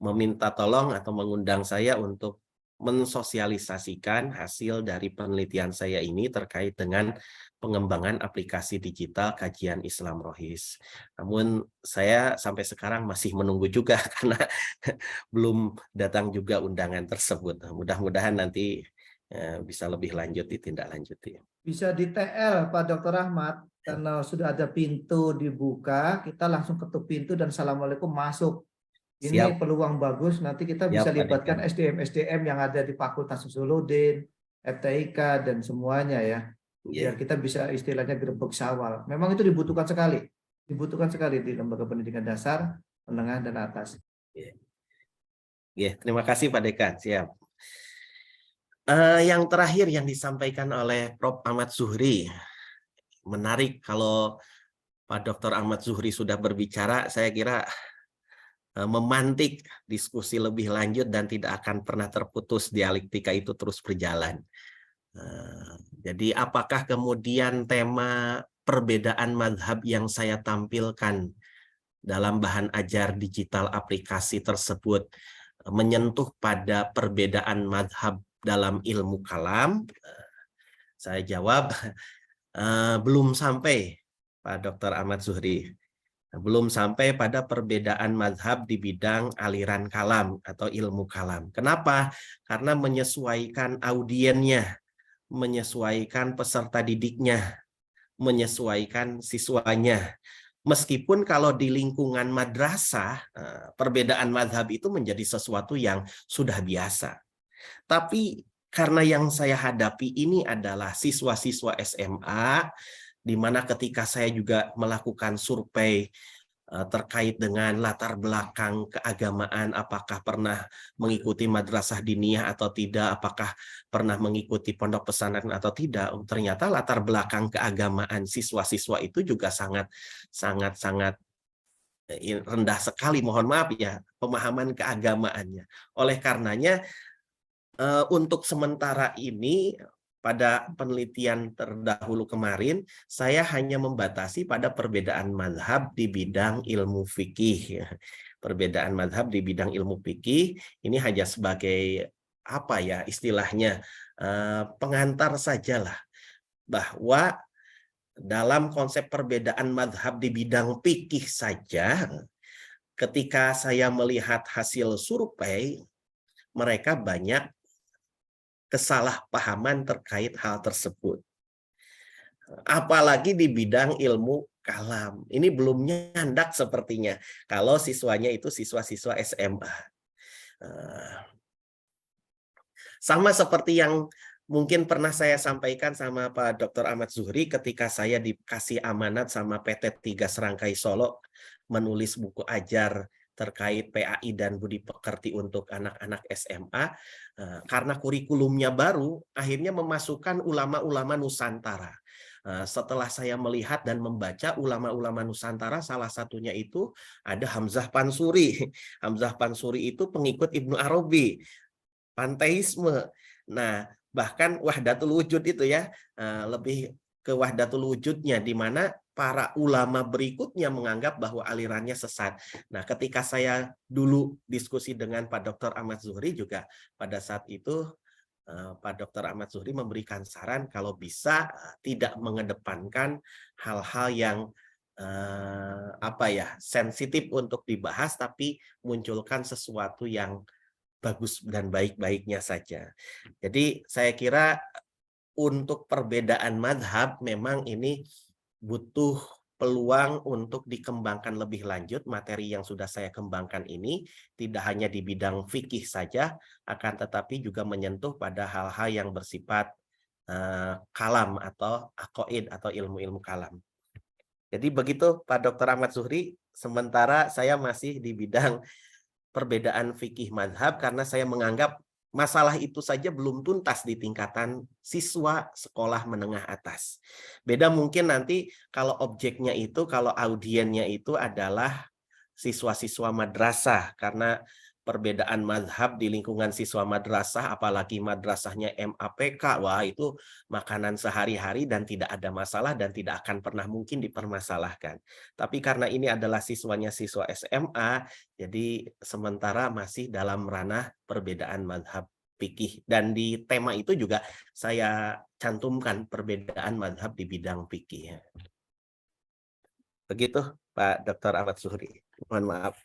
meminta tolong atau mengundang saya untuk mensosialisasikan hasil dari penelitian saya ini terkait dengan pengembangan aplikasi digital kajian Islam Rohis. Namun saya sampai sekarang masih menunggu juga karena belum datang juga undangan tersebut. Mudah-mudahan nanti bisa lebih lanjut ditindaklanjuti. Bisa di TL Pak Dr. Ahmad, karena sudah ada pintu dibuka, kita langsung ketuk pintu dan Assalamualaikum masuk. Ini Siap. Peluang bagus, nanti kita bisa libatkan SDM-SDM yang ada di Fakultas Usuluddin, FTIK, dan semuanya ya. Biar kita bisa istilahnya gerbek sawal. Memang itu dibutuhkan sekali di lembaga pendidikan dasar, menengah, dan atas. Terima kasih Pak Dekan, siap. Yang terakhir yang disampaikan oleh Prof. Ahmad Zuhri, menarik kalau Pak Dr. Ahmad Zuhri sudah berbicara, saya kira memantik diskusi lebih lanjut dan tidak akan pernah terputus, dialektika itu terus berjalan. Jadi apakah kemudian tema perbedaan mazhab yang saya tampilkan dalam bahan ajar digital aplikasi tersebut menyentuh pada perbedaan mazhab dalam ilmu kalam? Saya jawab, belum sampai Pak Dr. Ahmad Zuhri. Belum sampai pada perbedaan mazhab di bidang aliran kalam atau ilmu kalam. Kenapa? Karena menyesuaikan audiennya, menyesuaikan peserta didiknya, menyesuaikan siswanya. Meskipun kalau di lingkungan madrasah, perbedaan mazhab itu menjadi sesuatu yang sudah biasa. Tapi karena yang saya hadapi ini adalah siswa-siswa SMA, di mana ketika saya juga melakukan survei terkait dengan latar belakang keagamaan, apakah pernah mengikuti madrasah diniyah atau tidak, apakah pernah mengikuti pondok pesantren atau tidak, ternyata latar belakang keagamaan siswa-siswa itu juga sangat rendah sekali, mohon maaf ya, pemahaman keagamaannya. Oleh karenanya, untuk sementara ini, pada penelitian terdahulu kemarin, saya hanya membatasi pada perbedaan mazhab di bidang ilmu fikih. Perbedaan mazhab di bidang ilmu fikih ini hanya sebagai apa ya istilahnya pengantar sajalah, bahwa dalam konsep perbedaan mazhab di bidang fikih saja, ketika saya melihat hasil survei, mereka banyak kesalahpahaman terkait hal tersebut. Apalagi di bidang ilmu kalam. Ini belum nyandak sepertinya kalau siswanya itu siswa-siswa SMA. Sama seperti yang mungkin pernah saya sampaikan sama Pak Dr. Ahmad Zuhri ketika saya dikasih amanat sama PT 3 Serangkai Solo menulis buku ajar terkait PAI dan budi pekerti untuk anak-anak SMA, karena kurikulumnya baru, akhirnya memasukkan ulama-ulama Nusantara. Setelah saya melihat dan membaca ulama-ulama Nusantara, salah satunya itu ada Hamzah Pansuri. Hamzah Pansuri itu pengikut Ibnu Arabi, panteisme. Nah, bahkan wahdatul wujud itu ya, lebih ke wahdatul wujudnya, di mana para ulama berikutnya menganggap bahwa alirannya sesat. Nah, ketika saya dulu diskusi dengan Pak Dr. Ahmad Zuhri juga, pada saat itu Pak Dr. Ahmad Zuhri memberikan saran kalau bisa tidak mengedepankan hal-hal yang sensitif untuk dibahas, tapi munculkan sesuatu yang bagus dan baik-baiknya saja. Jadi saya kira untuk perbedaan madhab memang ini butuh peluang untuk dikembangkan lebih lanjut. Materi yang sudah saya kembangkan ini tidak hanya di bidang fikih saja, akan tetapi juga menyentuh pada hal-hal yang bersifat kalam atau aqaid atau ilmu-ilmu kalam. Jadi begitu Pak Dr. Ahmad Zuhri, sementara saya masih di bidang perbedaan fikih madhab karena saya menganggap masalah itu saja belum tuntas di tingkatan siswa sekolah menengah atas. Beda mungkin nanti kalau objeknya itu, kalau audiennya itu adalah siswa-siswa madrasah, karena perbedaan mazhab di lingkungan siswa madrasah, apalagi madrasahnya MAPK, wah itu makanan sehari-hari dan tidak ada masalah dan tidak akan pernah mungkin dipermasalahkan. Tapi karena ini adalah siswanya siswa SMA, jadi sementara masih dalam ranah perbedaan mazhab fikih. Dan di tema itu juga saya cantumkan perbedaan mazhab di bidang fikih. Begitu Pak Dr. Ahmad Zuhri. Mohon maaf.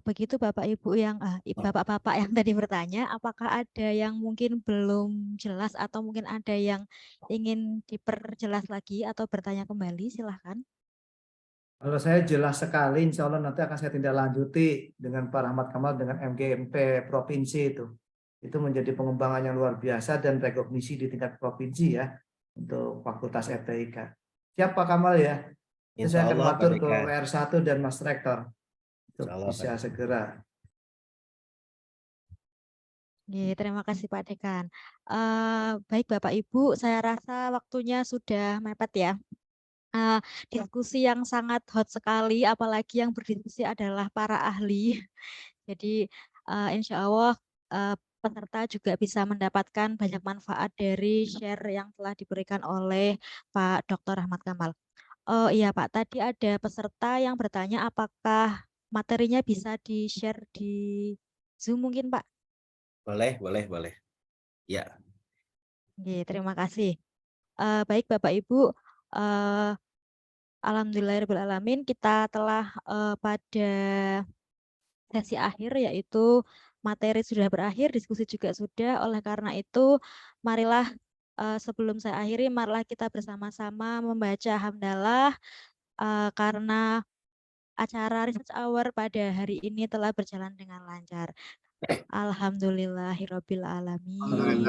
Begitu Bapak Ibu yang Bapak-bapak yang tadi bertanya, apakah ada yang mungkin belum jelas atau mungkin ada yang ingin diperjelas lagi atau bertanya kembali, silahkan. Kalau saya jelas sekali, insya Allah nanti akan saya tindak lanjuti dengan Pak Rahmat Kamal dengan MGMP Provinsi itu. Itu menjadi pengembangan yang luar biasa dan rekognisi di tingkat provinsi ya untuk Fakultas FTIK. Siap Pak Kamal ya? Itu saya akan matur ke WR1 dan Mas Rektor untuk bisa segera. Terima kasih Pak Dekan. Baik Bapak Ibu, saya rasa waktunya sudah mepet ya. Diskusi yang sangat hot sekali, apalagi yang berdiskusi adalah para ahli. Jadi insya Allah peserta juga bisa mendapatkan banyak manfaat dari share yang telah diberikan oleh Pak Dr. Ahmad Kamal. Oh iya Pak, tadi ada peserta yang bertanya apakah materinya bisa di-share di Zoom mungkin Pak? Boleh. Ya. Terima kasih. Baik Bapak Ibu, alhamdulillahirrahmanirrahim, kita telah pada sesi akhir, yaitu materi sudah berakhir, diskusi juga sudah. Oleh karena itu, marilah sebelum saya akhiri, marilah kita bersama-sama membaca hamdalah karena acara Research Hour pada hari ini telah berjalan dengan lancar. Alhamdulillahirabbil alamin.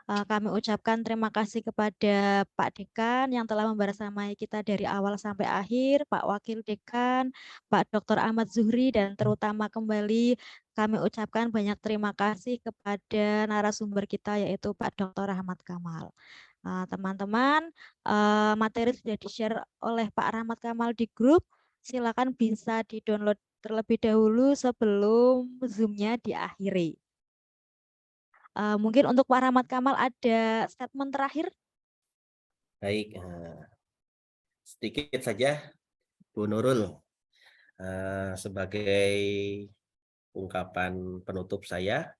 Kami ucapkan terima kasih kepada Pak Dekan yang telah membersamai kita dari awal sampai akhir, Pak Wakil Dekan, Pak Dr. Ahmad Zuhri, dan terutama kembali kami ucapkan banyak terima kasih kepada narasumber kita yaitu Pak Dr. Ahmad Kamal. Teman-teman, materi sudah di-share oleh Pak Rahmat Kamal di grup. Silakan bisa di-download terlebih dahulu sebelum Zoom-nya diakhiri. Mungkin untuk Pak Rahmat Kamal ada statement terakhir? Baik, sedikit saja Bu Nurul, sebagai ungkapan penutup saya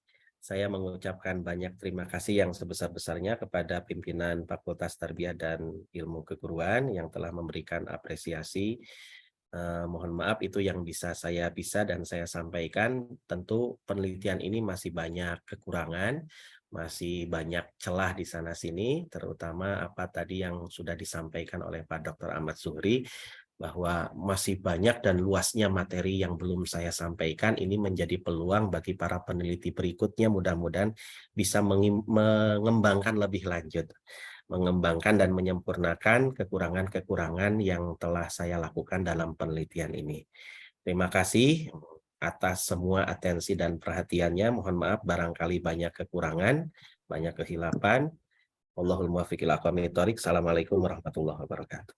mengucapkan banyak terima kasih yang sebesar-besarnya kepada pimpinan Fakultas Tarbiyah dan Ilmu Keguruan yang telah memberikan apresiasi Mohon maaf itu yang bisa dan saya sampaikan. Tentu penelitian ini masih banyak kekurangan, masih banyak celah di sana sini, terutama apa tadi yang sudah disampaikan oleh Pak Dr. Ahmad Zuhri, bahwa masih banyak dan luasnya materi yang belum saya sampaikan. Ini menjadi peluang bagi para peneliti berikutnya, mudah-mudahan bisa mengembangkan lebih lanjut, mengembangkan dan menyempurnakan kekurangan-kekurangan yang telah saya lakukan dalam penelitian ini. Terima kasih atas semua atensi dan perhatiannya. Mohon maaf barangkali banyak kekurangan, banyak kehilapan. Wallahul muwaffiq ila aqwamit thoriq. Assalamualaikum warahmatullahi wabarakatuh.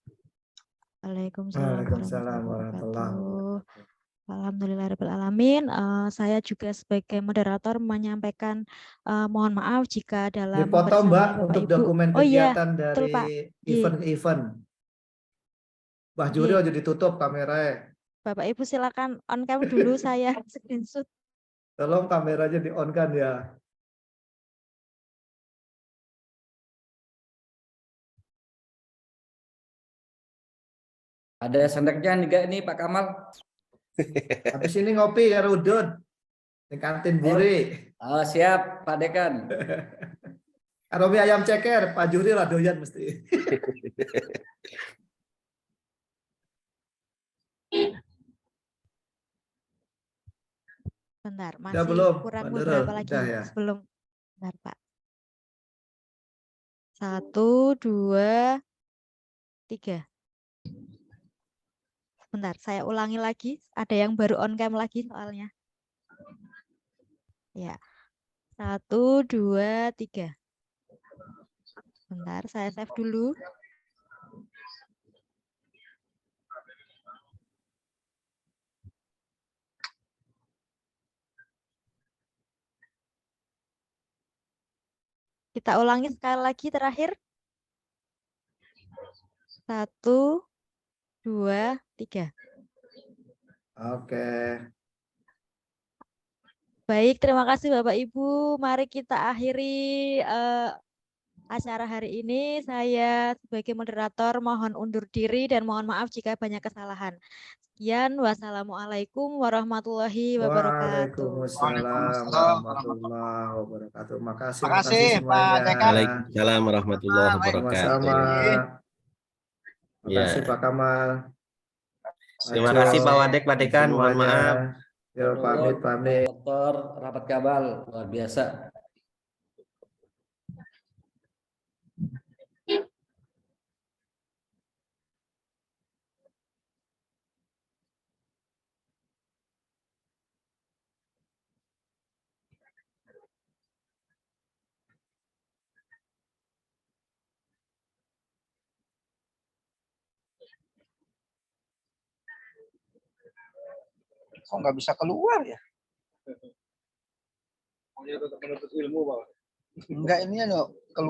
Waalaikumsalam Waalaikumsalam warahmatullahi warahmatullahi wabarakatuh. wabarakatuh. Alhamdulillahirrahmanirrahim. Saya juga sebagai moderator menyampaikan mohon maaf jika dalam Dipotong Mbak bersama Bapak untuk Ibu. dokumen Oh iya, kegiatan betul dari Pak. event ke event. Mbah Juri Nggih. aja ditutup kameranya. Bapak Ibu silakan on cam dulu saya screenshot. Tolong kameranya di on kan ya. Ada sendoknya juga nih Pak Kamal. Habis ini ngopi ya Udud. Di kantin Buri. Oh, siap Pak Dekan. Aromi ayam ceker, Pak Juri lah doyan mesti. Bentar, Udah masih belum, kurang Pak Nurul? beberapa lagi Udah ya. sebelum. Bentar Pak. 1, 2, 3. Bentar, saya ulangi lagi. Ada yang baru on cam lagi soalnya. Ya. 1, 2, 3. Bentar, saya save dulu. Kita ulangi sekali lagi terakhir. 1, 2, 3. Oke. Baik, terima kasih Bapak Ibu. Mari kita akhiri acara hari ini. Saya sebagai moderator mohon undur diri dan mohon maaf jika banyak kesalahan. Sekian, wassalamualaikum warahmatullahi wabarakatuh. Waalaikumsalam warahmatullahi wabarakatuh. Makasih Makasih, Pak semuanya. Dekan. Waalaikumsalam warahmatullahi Sama-sama. wabarakatuh. Makasih Ya. Pak Kamal. Terima Aco, kasih Pak Wadek, Pak Dekan. Mohon semuanya. maaf. Yo, pamit. Dokter rapat kabal luar biasa. Kok nggak bisa keluar ya? Enggak, ini keluar.